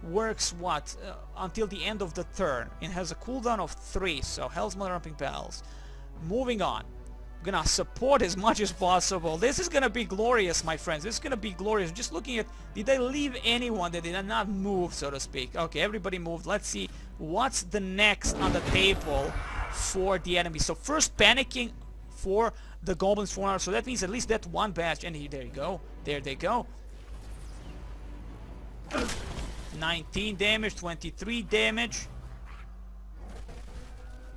works what until the end of the turn. It has a cooldown of 3, so Hell's Mother Ramping Bells. Moving on. We're gonna support as much as possible. This is gonna be glorious, my friends. This is gonna be glorious. Just looking at, did I leave anyone that did not move, so to speak? Okay, everybody moved. Let's see what's the next on the table for the enemy. So first panicking for the goblins 4 hours, so that means at least that one batch, and there you go, there they go. 19 damage, 23 damage.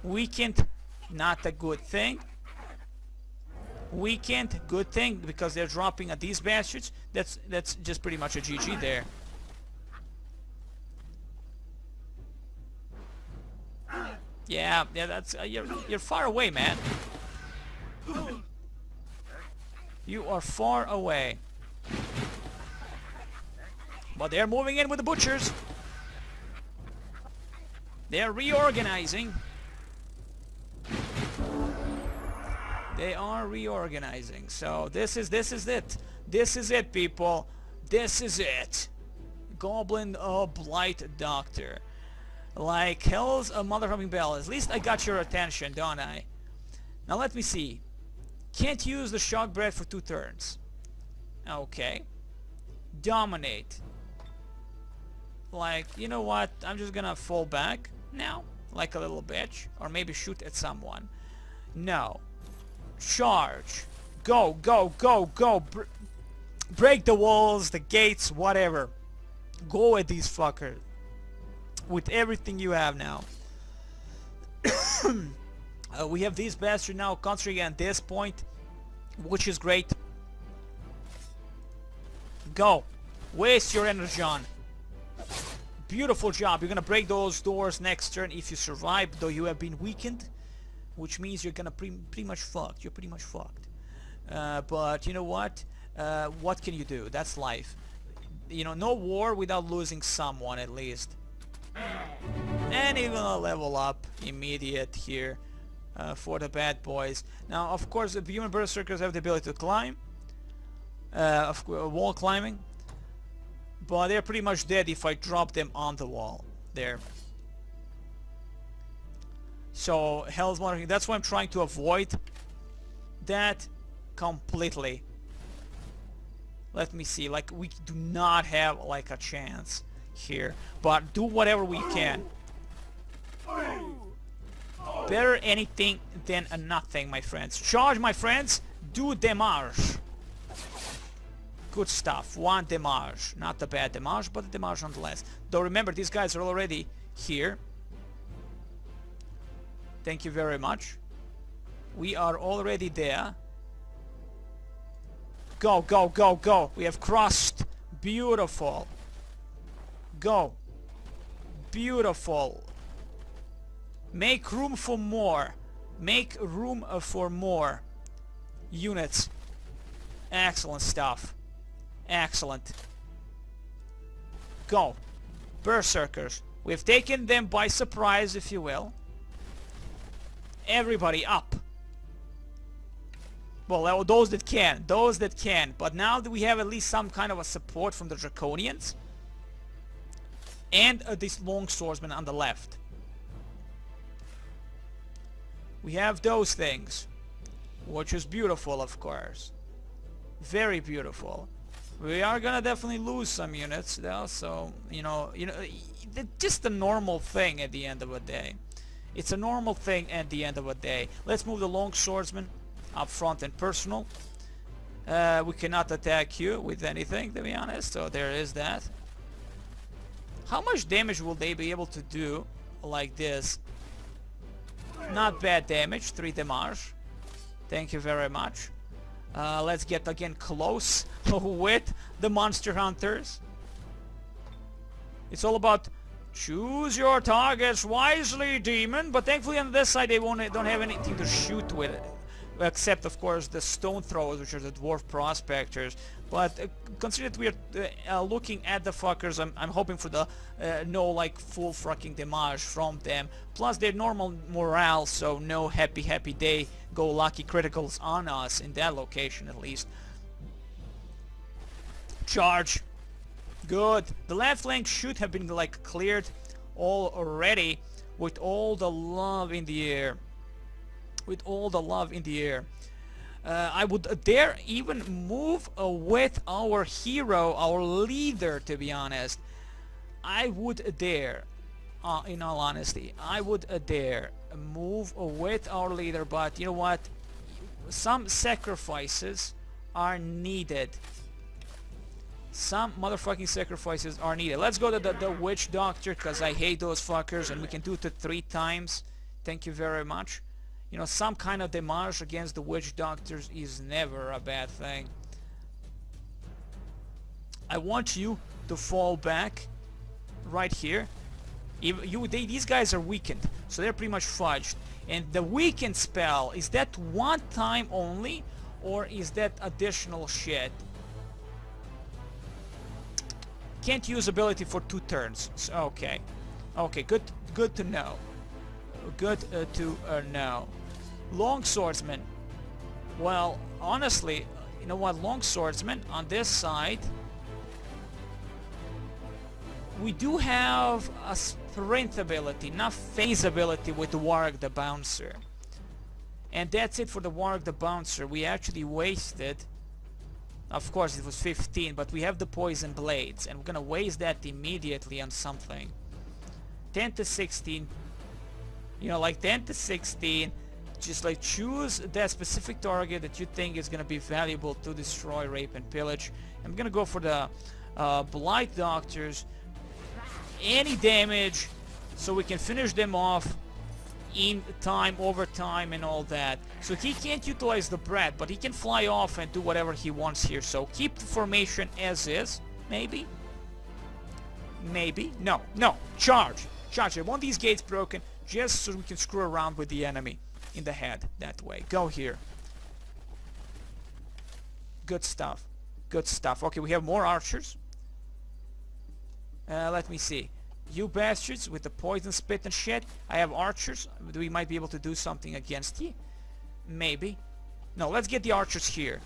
Weakened, not a good thing. Weakened, good thing, because they're dropping at these bastards. That's just pretty much a GG there. Yeah, that's you're far away, man. You are far away. But they're moving in with the butchers. They're reorganizing. They are reorganizing. So this is it. This is it, people. This is it. Goblin Blight Doctor. Like Hell's Mother Humming Bell. At least I got your attention, don't I? Now let me see. Can't use the shock breath for 2 turns. Okay. Dominate. Like, you know what? I'm just gonna fall back now, like a little bitch, or maybe shoot at someone. No. Charge. Go, go, go, go. Break the walls, the gates, whatever. Go at these fuckers with everything you have now. We have these bastards now concentrating at this point, which is great. Go. Waste your energy on. Beautiful job. You're gonna break those doors next turn if you survive, though you have been weakened, which means you're gonna pretty much fucked. You're pretty much fucked. But you know what? What can you do? That's life. You know, no war without losing someone at least. And even a level up immediate here for the bad boys. Now, of course, the human berserkers have the ability to climb, wall climbing, but they're pretty much dead if I drop them on the wall there. So Hell's Mother, that's why I'm trying to avoid that. completely. Let me see, like, we do not have, like, a chance here. But do whatever we can. Better anything than a nothing, my friends. Charge, my friends! Do damage! Good stuff. One damage. Not a bad damage, but a damage nonetheless. Though remember, these guys are already here. Thank you very much. We are already there. Go, go, go, go. We have crossed. Beautiful. Go. Beautiful. Make room for more. Make room for more units. Excellent stuff. Excellent. Go. Berserkers. We've taken them by surprise, if you will. Everybody up. Well, those that can. Those that can. But now that we have at least some kind of a support from the Draconians. And this long swordsman on the left. We have those things. Which is beautiful, of course. Very beautiful. We are gonna definitely lose some units though, so you know, just a normal thing at the end of the day. It's a normal thing at the end of the day. Let's move the long swordsman up front and personal. We cannot attack you with anything, to be honest, so there is that. How much damage will they be able to do like this? Not bad damage, 3 damage. Thank you very much. Let's get again close with the monster hunters. It's all about choose your targets wisely, demon. But thankfully on this side they don't have anything to shoot with, except of course the stone throwers, which are the dwarf prospectors. But consider that we are looking at the fuckers. I'm hoping for the no like full fucking damage from them. Plus their normal morale, so no happy day go lucky criticals on us in that location at least. Charge. Good. The left flank should have been like cleared already with all the love in the air. With all the love in the air. I would dare even move with our hero, our leader, to be honest. I would dare, in all honesty, I would dare move with our leader, but you know what? Some sacrifices are needed. Some motherfucking sacrifices are needed. Let's go to the witch doctor, because I hate those fuckers, and we can do it 3 times. Thank you very much. You know, some kind of damage against the witch doctors is never a bad thing. I want you to fall back right here. These guys are weakened, so they're pretty much fudged. And the weakened spell, is that 1 time only, or is that additional shit? Can't use ability for 2 turns. So, okay. Okay, good to know. Good to know. Long swordsman. Well, honestly, you know what? Long swordsman on this side. We do have a sprint ability, not phase ability with the Warg the Bouncer. And that's it for the Warg the Bouncer. We actually wasted, of course it was 15, but we have the poison blades, and we're gonna waste that immediately on something. 10 to 16. You know, like 10 to 16. Just like choose that specific target that you think is gonna be valuable to destroy, rape, and pillage. I'm gonna go for the Blight Doctors. Any damage, so we can finish them off in time, over time, and all that. So he can't utilize the bread, but he can fly off and do whatever he wants here. So keep the formation as is, maybe. Maybe. No. Charge. Charge. I want these gates broken just so we can screw around with the enemy in the head that way. Go here. Good stuff. Good stuff. Okay, we have more archers. Let me see. You bastards with the poison spit and shit. I have archers. We might be able to do something against you. Maybe. No, let's get the archers here.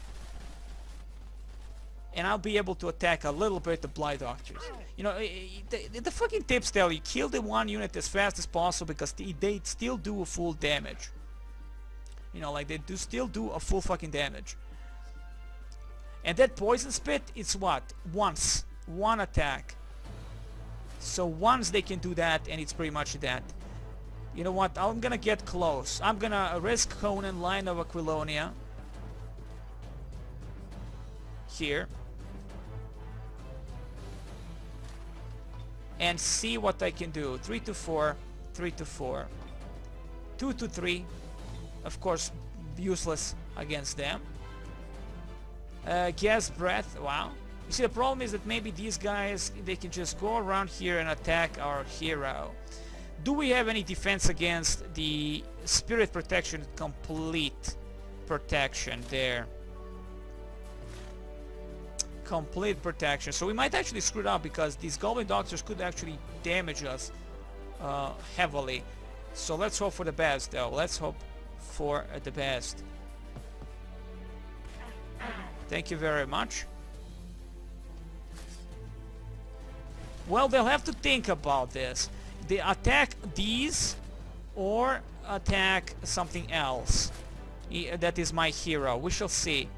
And I'll be able to attack a little bit the Blight Doctors. You know, the fucking tips tell you, kill the 1 unit as fast as possible, because they still do a full damage. You know, like they do still do a full fucking damage. And that poison spit, it's what? Once. One attack. So once they can do that, and it's pretty much that. You know what? I'm gonna get close. I'm gonna risk Conan, line of Aquilonia. Here. And see what I can do. 3 to 4. 3 to 4. 2 to 3. Of course, useless against them. Gas breath. Wow. You see, the problem is that maybe these guys, they can just go around here and attack our hero. Do we have any defense against the spirit protection? Complete protection there. Complete protection. So we might actually screw it up because these goblin doctors could actually damage us heavily. So let's hope for the best, though. Let's hope for the best. Thank you very much. Well, they'll have to think about this. They attack these or attack something else. That is my hero. We shall see.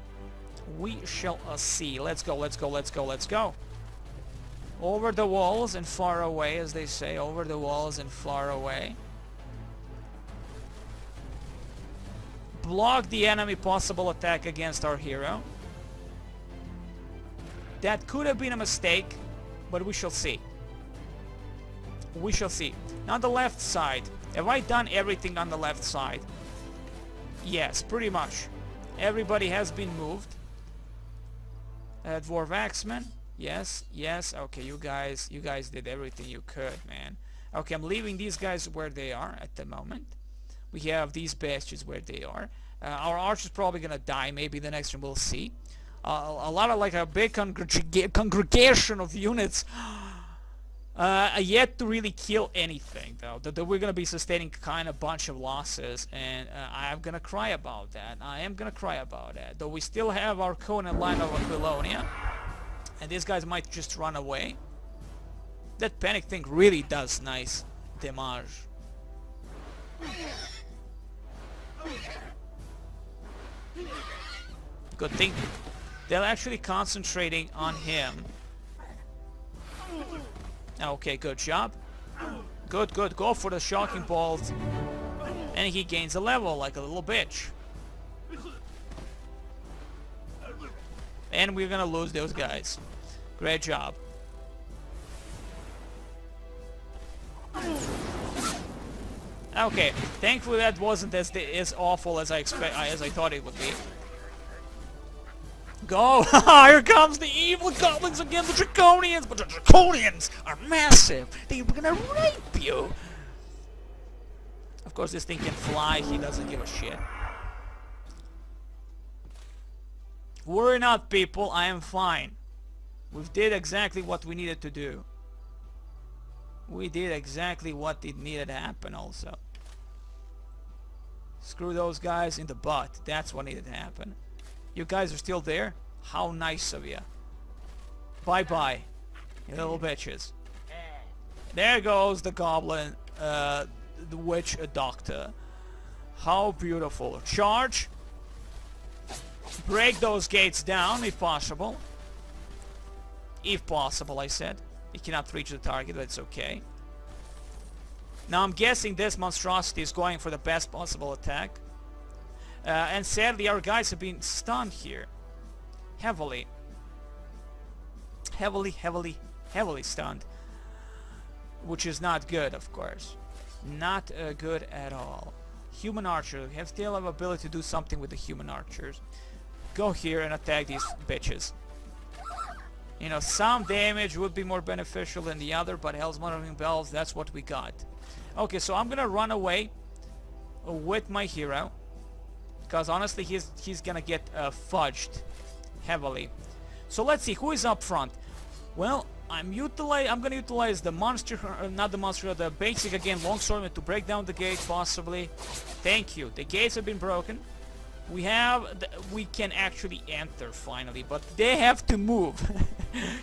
We shall see. Let's go, let's go, let's go, let's go. Over the walls and far away, as they say. Over the walls and far away. Block the enemy possible attack against our hero. That could have been a mistake, but we shall see. We shall see. Now the left side. Have I done everything on the left side? Yes, pretty much. Everybody has been moved. Dwarf Axeman. Yes, yes. Okay, you guys did everything you could, man. Okay, I'm leaving these guys where they are at the moment. We have these bastions where they are. Our archer's probably gonna die. Maybe the next one we'll see. A lot of, like, a big congregation of units yet to really kill anything, though. That we're gonna be sustaining kind of bunch of losses, and I'm gonna cry about that. I am gonna cry about that. Though we still have our Conan line of Aquilonia, and these guys might just run away. That panic thing really does nice damage. Good thing they're actually concentrating on him. Okay, good job. Good, good. Go for the shocking bolt. And he gains a level like a little bitch. And we're gonna lose those guys. Great job. Okay, thankfully that wasn't as awful as I thought it would be. Go! Here comes the evil goblins again, the Draconians! But the Draconians are massive! They're gonna rape you! Of course, this thing can fly, he doesn't give a shit. Worry not, people, I am fine. We did exactly what we needed to do. We did exactly what it needed to happen also. Screw those guys in the butt. That's what needed to happen. You guys are still there? How nice of you. Bye-bye, you little bitches. There goes the goblin, the witch doctor. How beautiful. Charge. Break those gates down, if possible. If possible, I said. He cannot reach the target, but it's okay. Now I'm guessing this monstrosity is going for the best possible attack. And sadly our guys have been stunned here. Heavily. Heavily stunned. Which is not good, of course. Not good at all. Human archer. We still have ability to do something with the human archers. Go here and attack these bitches. You know, some damage would be more beneficial than the other, but Hell's Motoring Bells, that's what we got. Okay, so I'm gonna run away with my hero. Because honestly, he's gonna get fudged heavily. So let's see, who is up front? Well, I'm gonna utilize the monster, not the monster, the basic again, longswordman to break down the gate, possibly. Thank you. The gates have been broken. We can actually enter finally, but they have to move.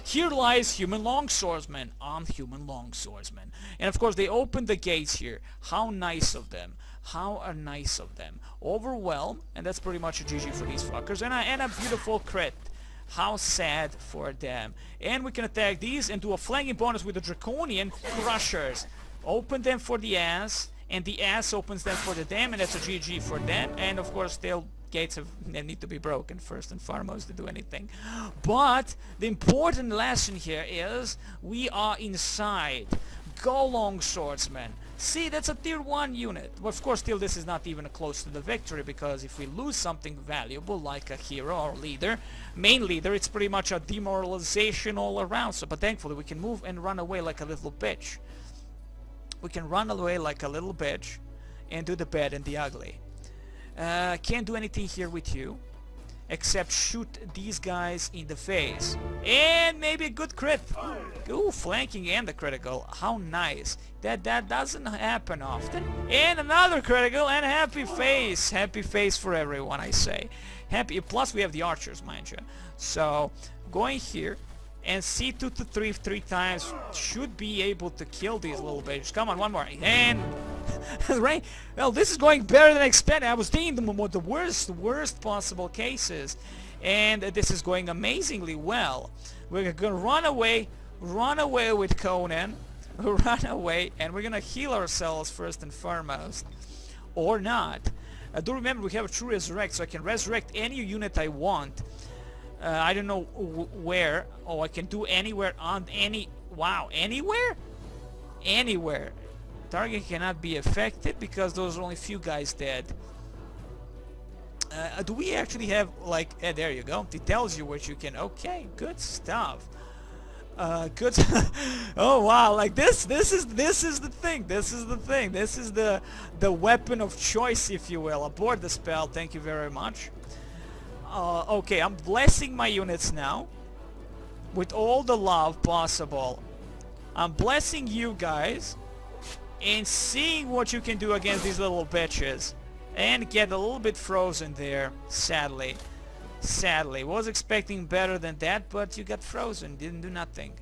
Here lies human longswordsman. I'm human longswordsman. And of course they opened the gates here. How nice of them. How nice of them. Overwhelm, and that's pretty much a GG for these fuckers. And a beautiful crit. How sad for them. And we can attack these and do a flanking bonus with the Draconian Crushers. Open them for the ass, and the ass opens them for the dam, and that's a GG for them. And of course still gates they need to be broken first and foremost to do anything. But the important lesson here is we are inside. Go long swordsman. See, that's a tier 1 unit. Well, of course still this is not even close to the victory, because if we lose something valuable like a hero or leader, main leader, it's pretty much a demoralization all around. So, but thankfully we can move and run away like a little bitch. We can run away like a little bitch and do the bad and the ugly. Can't do anything here with you except shoot these guys in the face. And maybe a good crit. Ooh, flanking and the critical. How nice. That doesn't happen often. And another critical and happy face. Happy face for everyone, I say. Happy. Plus we have the archers, mind you. So going here and C2 to 3 times should be able to kill these little bitches. Come on, one more. And right? Well, this is going better than expected. I was thinking the worst possible cases, and this is going amazingly well. We're gonna run away with Conan, run away, and we're gonna heal ourselves first and foremost, or not. Do remember we have a true resurrect, so I can resurrect any unit I want. I don't know where. Oh, I can do anywhere on any. Wow, anywhere? Anywhere. Target cannot be affected because those are only few guys dead. Do we actually have like? There you go. It tells you what you can. Okay, good stuff. Good. Oh wow! Like this is the thing. This is the thing. This is the weapon of choice, if you will. Abort the spell. Thank you very much. Okay, I'm blessing my units now with all the love possible. I'm blessing you guys and seeing what you can do against these little bitches, and get a little bit frozen there, sadly. Was expecting better than that, but you got frozen. Didn't do nothing.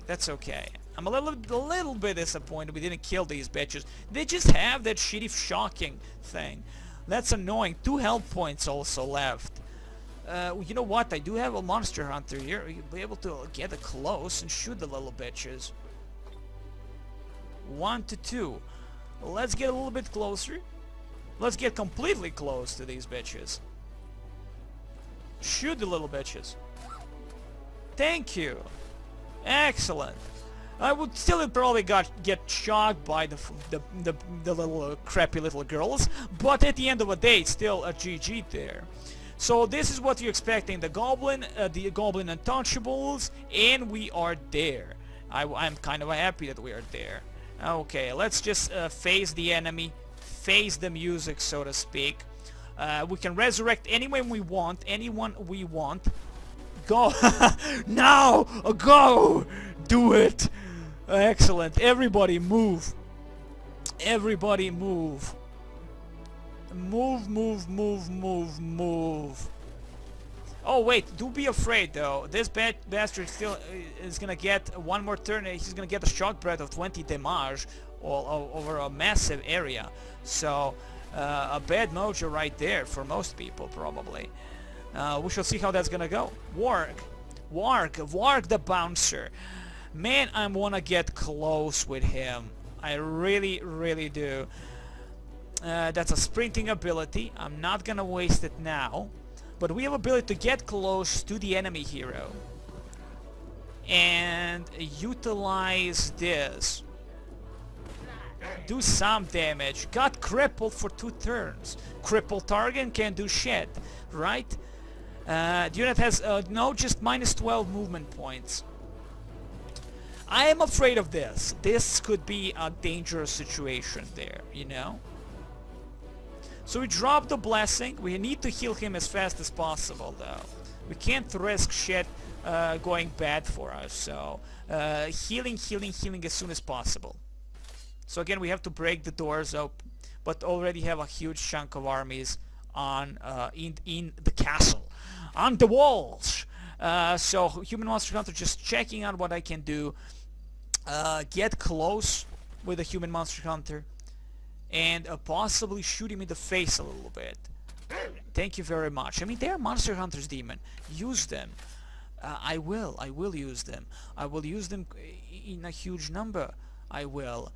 That's okay. I'm a little bit disappointed we didn't kill these bitches. They just have that shitty shocking thing. That's annoying. 2 health points also left. You know what? I do have a monster hunter here. You'll be able to get close and shoot the little bitches. 1 to 2. Let's get a little bit closer. Let's get completely close to these bitches. Shoot the little bitches. Thank you. Excellent. I would still probably get shocked by the little crappy little girls, but at the end of the day, it's still a GG there. So this is what you're expecting: the goblin untouchables, and we are there. I'm kind of happy that we are there. Okay, let's just face the enemy, face the music, so to speak. We can resurrect anyone we want. Go now! Go! Do it! Excellent. Everybody move. Everybody move. Move. Oh wait, do be afraid though. This bastard still is gonna get one more turn. He's gonna get a shock breath of 20 damage all over a massive area. So a bad mojo right there for most people probably. We shall see how that's gonna go. Warg the bouncer. Man, I wanna get close with him. I really do. That's a sprinting ability. I'm not gonna waste it now, but we have ability to get close to the enemy hero and utilize this. Do some damage. Got crippled for 2 turns. Crippled target can't do shit, right? The unit has no, just minus 12 movement points. I am afraid of this. This could be a dangerous situation there, you know? So we drop the blessing. We need to heal him as fast as possible though. We can't risk shit going bad for us. So healing as soon as possible. So again, we have to break the doors open, but already have a huge chunk of armies on in the castle, on the walls. So human monster hunter just checking out what I can do. Get close with a human monster hunter and possibly shoot him in the face a little bit. Thank you very much. I mean, they are monster hunters, demon. Use them. I will use them. I will use them in a huge number. I will.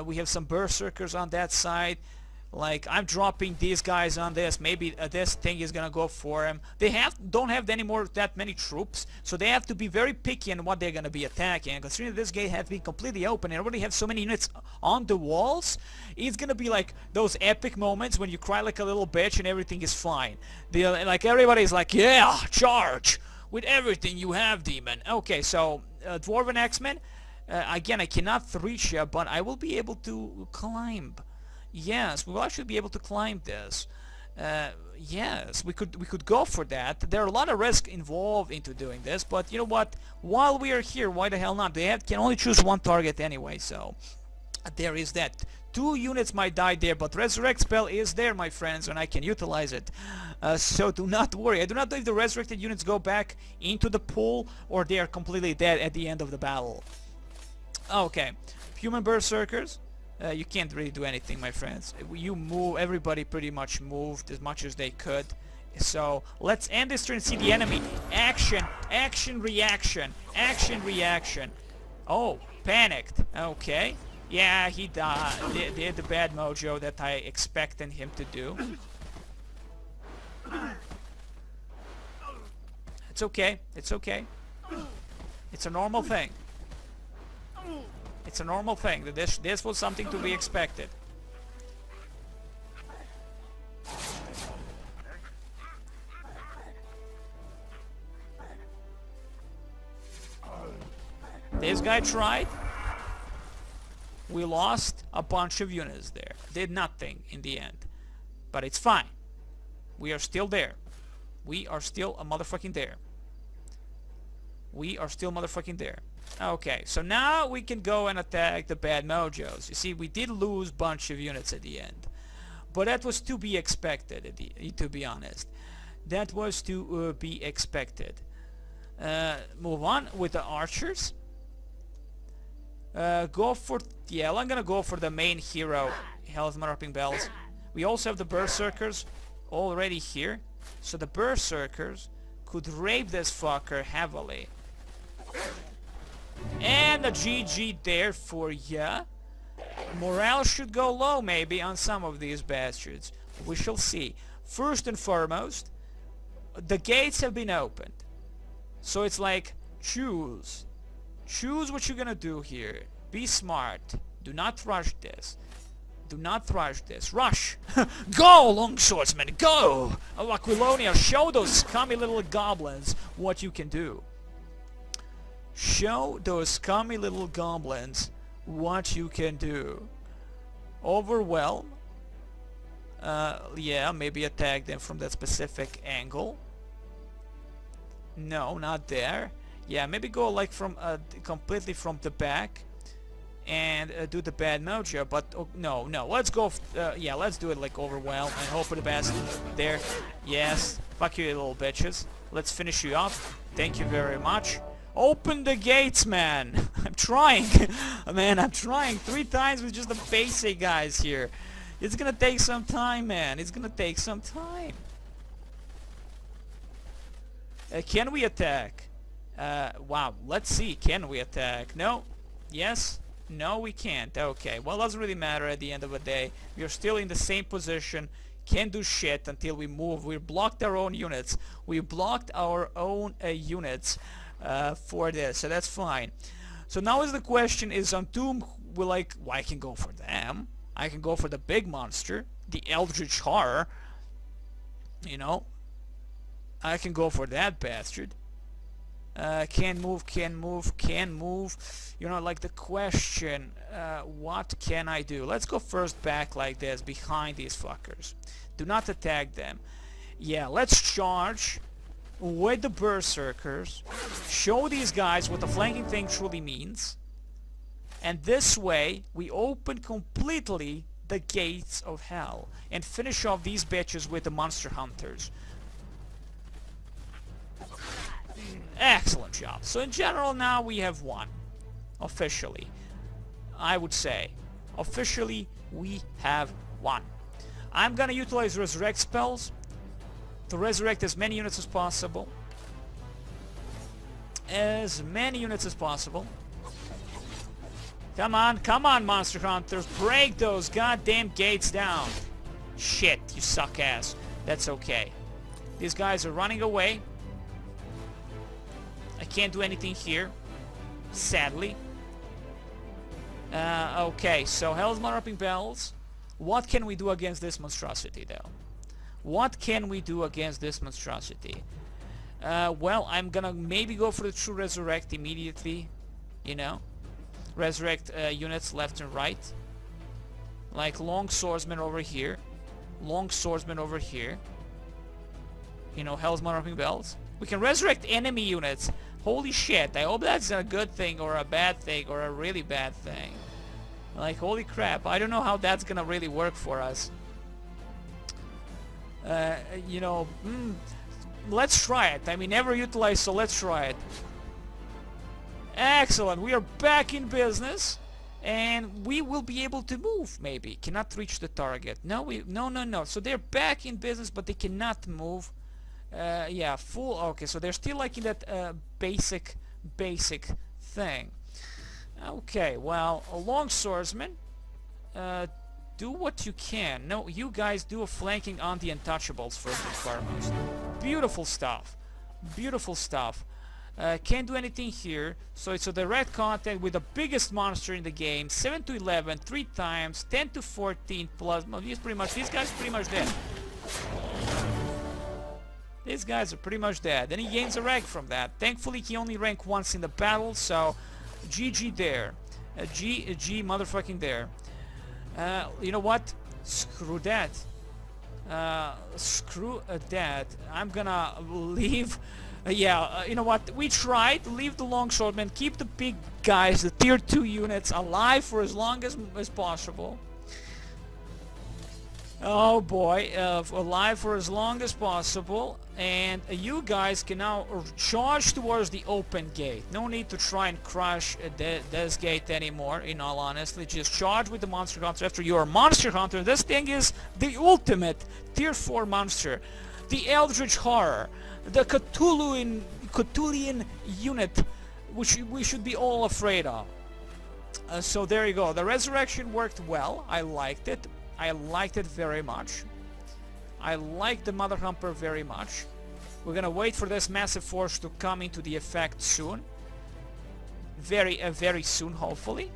We have some berserkers on that side. Like, I'm dropping these guys on this. Maybe this thing is gonna go for him. They don't have that many troops, so they have to be very picky on what they're gonna be attacking. Considering this gate has been completely open and already have so many units on the walls, it's gonna be like those epic moments when you cry like a little bitch and everything is fine. Like everybody's like, yeah, charge with everything you have, demon. Okay, so Dwarven X-Men. Again, I cannot reach you, but I will be able to climb. Yes, we will actually be able to climb this. Yes, we could go for that. There are a lot of risk involved into doing this, but you know what? While we are here, why the hell not? They can only choose one target anyway, so there is that. 2 units might die there, but Resurrect spell is there, my friends, and I can utilize it. So do not worry. I do not know if the resurrected units go back into the pool or they are completely dead at the end of the battle. Okay, human berserkers. You can't really do anything, my friends. You move, everybody pretty much moved as much as they could. So let's end this turn and see the enemy. Action, action, reaction, action, reaction. Oh, panicked. Okay. Yeah, he did the bad mojo that I expected him to do. It's okay. It's okay. It's a normal thing. It's a normal thing. This was something to be expected. This guy tried. We lost a bunch of units there. Did nothing in the end. But it's fine. We are still there. We are still a motherfucking there. We are still motherfucking there. Okay, so now we can go and attack the bad mojos. You see, we did lose a bunch of units at the end. But that was to be expected, to be honest. That was to be expected. Move on with the archers. Go for... Yeah, I'm gonna go for the main hero. Hell's Motherfucking Bells. We also have the berserkers already here. So the berserkers could rape this fucker heavily. And a GG there for ya. Morale should go low maybe on some of these bastards. We shall see. First and foremost, the gates have been opened. So it's like, choose. Choose what you're gonna do here. Be smart. Do not rush this. Do not rush this. Rush! Go, longswordsman, go! Oh, Aquilonia, show those scummy little goblins what you can do. Show those scummy little goblins what you can do. Overwhelm. Yeah, maybe attack them from that specific angle. No, not there. Yeah, maybe go like from completely from the back and do the bad mojo. But no, let's go. Yeah, let's do it like overwhelm and hope for the best. There. Yes. Fuck you, little bitches. Let's finish you off. Thank you very much. Open the gates, man. I'm trying. Man, I'm trying 3 times with just the basic guys here. It's gonna take some time, man. It's gonna take some time. Can we attack? Wow, let's see. Can we attack? No. Yes. No, we can't. Okay. Well, it doesn't really matter at the end of the day. We are still in the same position. Can't do shit until we move. We blocked our own units. We blocked our own units for this. So that's fine. So now is the question is on Doom, we're like, well, I can go for them. I can go for the big monster. The Eldritch Horror. You know. I can go for that bastard. Can move. You know, like the question, what can I do? Let's go first back like this, behind these fuckers. Do not attack them. Yeah, let's charge with the berserkers. Show these guys what the flanking thing truly means. And this way, we open completely the gates of hell and finish off these bitches with the monster hunters. Excellent job. So in general now we have won. Officially. I would say. Officially we have won. I'm gonna utilize resurrect spells. to resurrect as many units as possible. As many units as possible. Come on, Monster Hunters. Break those goddamn gates down. Shit, you suck ass. That's okay. These guys are running away. I can't do anything here, sadly. Okay, so Hell's Mother-Upping Bells. What can we do against this monstrosity, though? What can we do against this monstrosity? Well, I'm gonna maybe go for the True Resurrect immediately. You know? Resurrect units left and right. Like Long Swordsman over here. Long Swordsman over here. You know, Hell's Mother-Upping Bells. We can resurrect enemy units. Holy shit, I hope that's a good thing or a bad thing or a really bad thing. Like, holy crap, I don't know how that's gonna really work for us. You know, let's try it. I mean, never utilized, so let's try it. Excellent, we are back in business. And we will be able to move, maybe. Cannot reach the target. No. So they're back in business, but they cannot move. Yeah, full. Okay, so they're still like in that basic thing. Okay, well, a Long Swordsman, do what you can. No, you guys do a flanking on the Untouchables first and foremost. Beautiful stuff. Beautiful stuff. Can't do anything here, so it's a direct contact with the biggest monster in the game. 7 to 11, 3 times, 10 to 14 plus. Well, these guys are pretty much dead. These guys are pretty much dead. Then he gains a rank from that. Thankfully, he only ranked once in the battle, so GG there. GG motherfucking there. You know what? Screw that. Screw that. I'm gonna leave. Yeah, you know what? We tried to leave the Longswordmen, keep the big guys, the tier 2 units, alive for as long as possible. Oh boy, alive for as long as possible. And you guys can now charge towards the open gate. No need to try and crush this gate anymore, in all honesty. Just charge with the Monster Hunter. After you're a Monster Hunter, this thing is the ultimate tier 4 monster. The Eldritch Horror. The Cthulhian unit, which we should be all afraid of. So there you go. The resurrection worked well. I liked it. I liked it very much. I liked the Mother Humper very much. We're gonna wait for this massive force to come into the effect soon. Very soon, hopefully.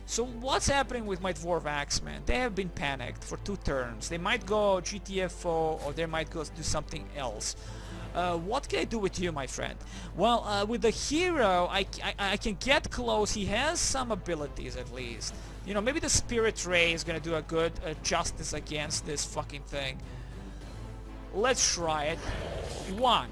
So what's happening with my Dwarf Axemen? They have been panicked for 2 turns. They might go GTFO or they might go do something else. What can I do with you, my friend? Well, with the hero, I can get close. He has some abilities, at least. You know, maybe the Spirit Ray is gonna do a good justice against this fucking thing. Let's try it. 1.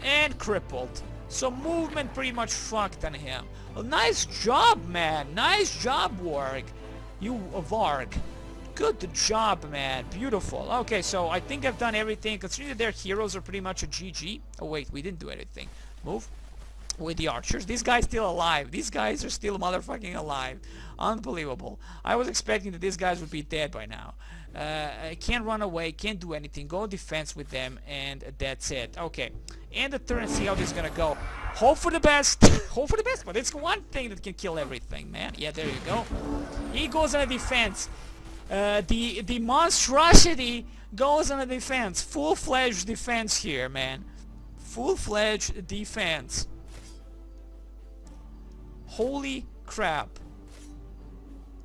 And crippled. So movement pretty much fucked on him. Well, nice job, man. Nice job, Warg. You, Varg. Good job, man. Beautiful. Okay, so I think I've done everything. Considering that their heroes are pretty much a GG. Oh, wait, we didn't do anything. Move. With the archers. These guys still alive. These guys are still motherfucking alive. Unbelievable. I was expecting that these guys would be dead by now. I can't run away. Can't do anything. Go defense with them. And that's it. Okay. End the turn and see how this is gonna go. Hope for the best. Hope for the best. But it's one thing that can kill everything, man. Yeah, there you go. He goes on a defense. The monstrosity goes on a defense. Full-fledged defense here, man. Full-fledged defense. Holy crap.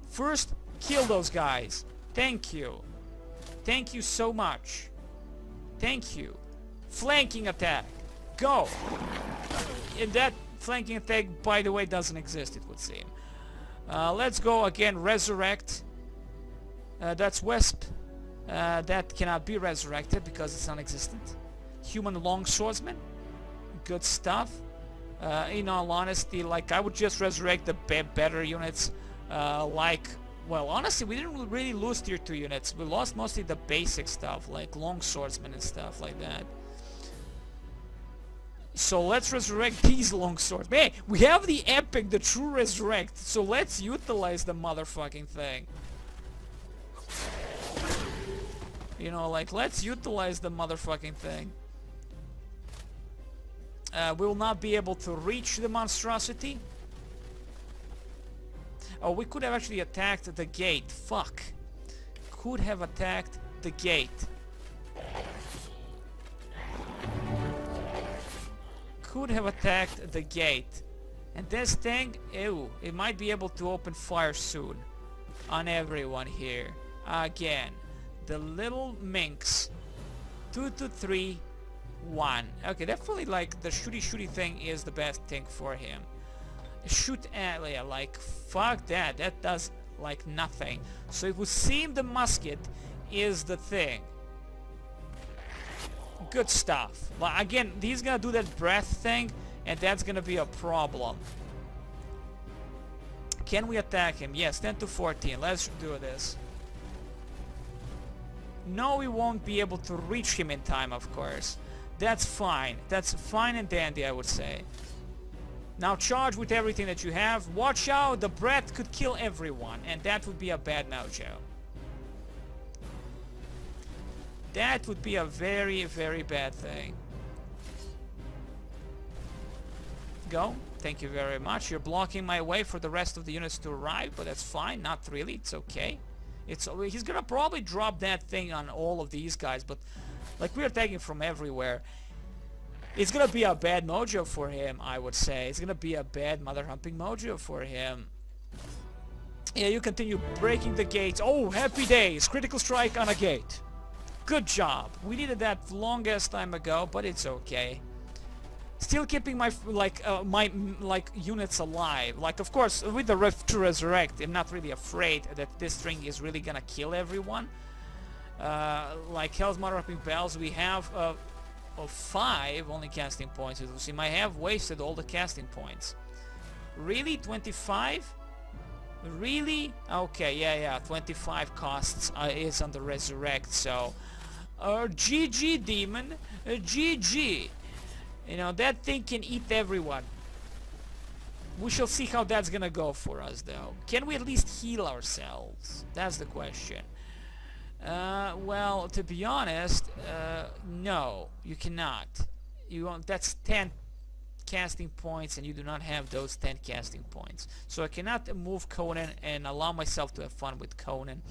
First, kill those guys. Thank you. Thank you so much. Thank you. Flanking attack. Go. And that flanking attack, by the way, doesn't exist, it would seem. Let's go again. Resurrect. That's Wisp. That cannot be resurrected because it's non-existent. Human Longswordsman. Good stuff. In all honesty, like, I would just resurrect the better units. Well, honestly, we didn't really lose tier 2 units. We lost mostly the basic stuff, like Longswordsmen and stuff like that. So let's resurrect these Longswords. Hey, we have the epic, the true resurrect. So let's utilize the motherfucking thing. You know, like, let's utilize the motherfucking thing. We will not be able to reach the monstrosity. Oh, we could have actually attacked the gate. Fuck. Could have attacked the gate. Could have attacked the gate. And this thing, ew, it might be able to open fire soon on everyone here. Again, the little minx. 2 to 3, 1. Okay, definitely like the shooty thing is the best thing for him. Shoot area, like fuck that. That does like nothing. So it would seem the musket is the thing. Good stuff. Well, again, he's gonna do that breath thing, and that's gonna be a problem. Can we attack him? Yes, 10 to 14. Let's do this. No, we won't be able to reach him in time, of course. That's fine. That's fine and dandy, I would say. Now charge with everything that you have. Watch out, the breath could kill everyone, and that would be a bad mojo. That would be a very, very bad thing. Go. Thank you very much. You're blocking my way for the rest of the units to arrive, but that's fine. Not really. It's okay. He's gonna probably drop that thing on all of these guys, but like we're taking from everywhere. It's gonna be a bad mojo for him, I would say. It's gonna be a bad mother humping mojo for him. Yeah, you continue breaking the gates. Oh, happy days! Critical strike on a gate. Good job. We needed that longest time ago, but it's okay. Still keeping my units alive. Like, of course, with the Rift to Resurrect, I'm not really afraid that this thing is really gonna kill everyone. Like Hell's Mother Humping Bells, we have 5 only casting points. You see, I have wasted all the casting points. Really? 25? Really? Okay, yeah, 25 costs is on the Resurrect, so... GG, Demon. GG. You know, that thing can eat everyone. We shall see how that's gonna go for us, though. Can we at least heal ourselves? That's the question. Well, to be honest, no, you cannot. That's 10 casting points, and you do not have those 10 casting points. So I cannot move Conan and allow myself to have fun with Conan.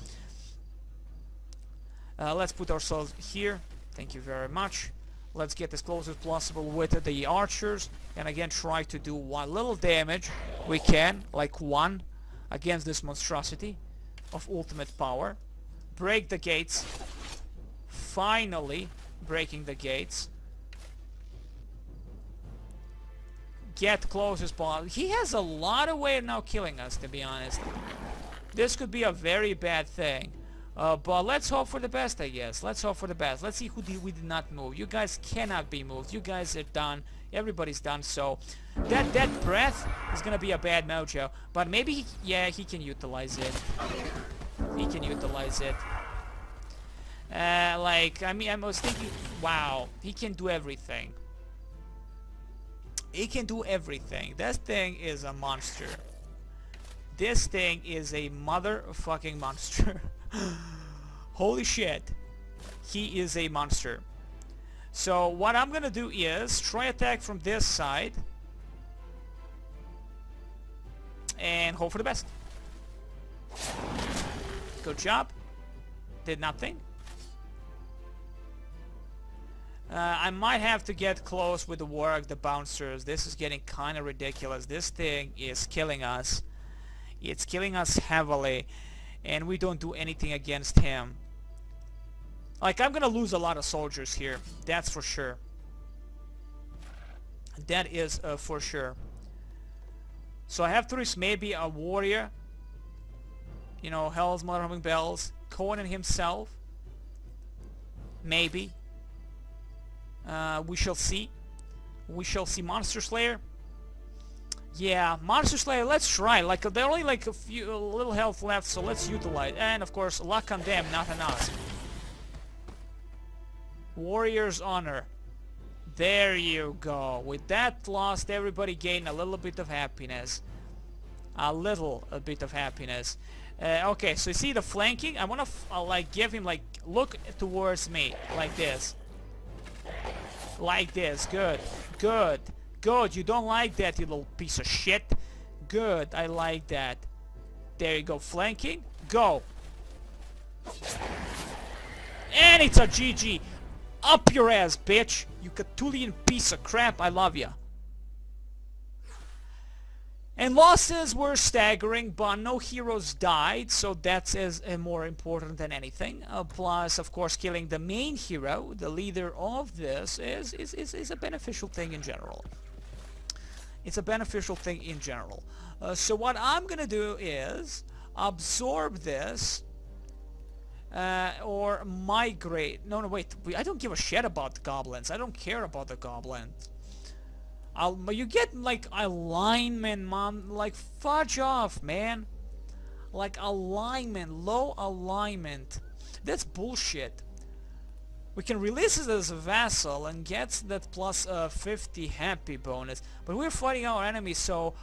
Let's put ourselves here. Thank you very much. Let's get as close as possible with the archers, and again try to do one little damage we can, like 1, against this monstrosity of ultimate power. Break the gates. Finally breaking the gates. Get close as possible. He has a lot of way of now killing us, to be honest. This could be a very bad thing. But let's hope for the best, I guess. Let's hope for the best. Let's see who we did not move. You guys cannot be moved. You guys are done. Everybody's done. So that breath is gonna be a bad mojo. But maybe, he can utilize it. He can utilize it. Like, I mean, I was thinking, wow, he can do everything. He can do everything. This thing is a monster. This thing is a motherfucking monster. Holy shit. He is a monster. So what I'm gonna do is try attack from this side and hope for the best. Good job. Did nothing. I might have to get close with the work, the bouncers. This is getting kind of ridiculous. This thing is killing us. It's killing us heavily, and we don't do anything against him. Like, I'm gonna lose a lot of soldiers here. That's for sure. That is for sure. So I have to risk maybe a warrior. You know, Hell's Mother Humming Bells. Conan himself. Maybe. We shall see. We shall see. Monster Slayer. Yeah, Monster Slayer, let's try. Like, there are only like a little health left, so let's utilize. And of course, luck on them, not on us. Warrior's Honor. There you go. With that lost, everybody gained a little bit of happiness. A little bit of happiness. Okay, so you see the flanking? I want to like give him like look towards me like this. Like this. Good. Good. Good. You don't like that, you little piece of shit. Good. I like that. There you go. Flanking. Go. And it's a GG. Up your ass, bitch. You Catulian piece of crap. I love ya. And losses were staggering, but no heroes died, so that's more important than anything. Plus, of course, killing the main hero, the leader of this, is a beneficial thing in general. It's a beneficial thing in general. So what I'm gonna do is absorb this, or migrate. No, wait. I don't give a shit about the goblins. I don't care about the goblins. You get like alignment, mom. Like fudge off, man. Like alignment, low alignment. That's bullshit. We can release it as a vassal and get that plus 50 happy bonus. But we're fighting our enemies, so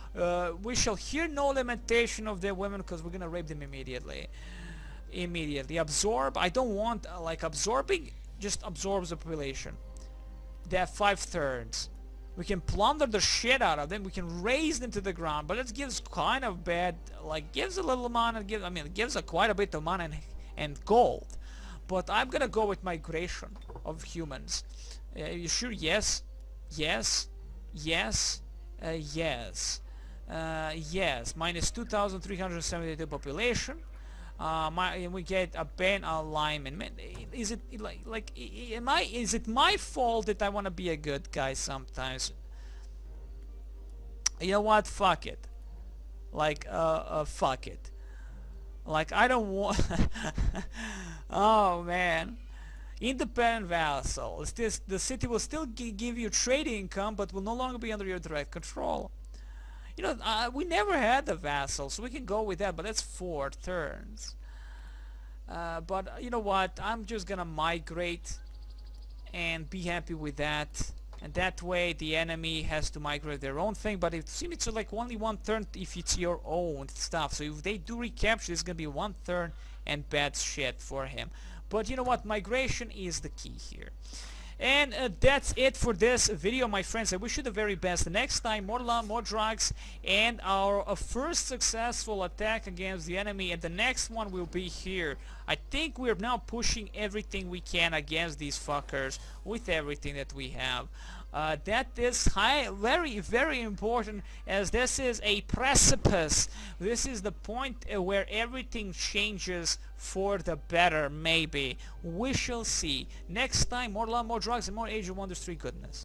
we shall hear no lamentation of their women because we're gonna rape them immediately. Immediately. Absorb. I don't want like absorbing. Just absorbs the population. They have 5/3. We can plunder the shit out of them. We can raise them to the ground, but it gives kind of bad, like gives a little mana. It gives quite a bit of mana and gold. But I'm gonna go with migration of humans. You sure? Yes, yes, yes, yes, yes. Minus 2,372 population. We get a ban alignment. Man, is it is it my fault that I want to be a good guy sometimes? You know what? Fuck it. Like fuck it. Like I don't want. Oh man. Independent vassal. The city will still give you trade income, but will no longer be under your direct control. You know, we never had the vassal, so we can go with that, but that's 4 turns. But you know what? I'm just gonna migrate and be happy with that. And that way the enemy has to migrate their own thing, but it seems it's like only 1 turn if it's your own stuff. So if they do recapture, it's gonna be 1 turn and bad shit for him. But you know what? Migration is the key here. And that's it for this video, my friends. I wish you the very best. Next time, more love, more drugs, and our first successful attack against the enemy. And the next one will be here. I think we're now pushing everything we can against these fuckers with everything that we have. That is very, very important, as this is a precipice. This is the point where everything changes for the better, maybe. We shall see. Next time, more love, more drugs, and more Age of Wonders 3 goodness.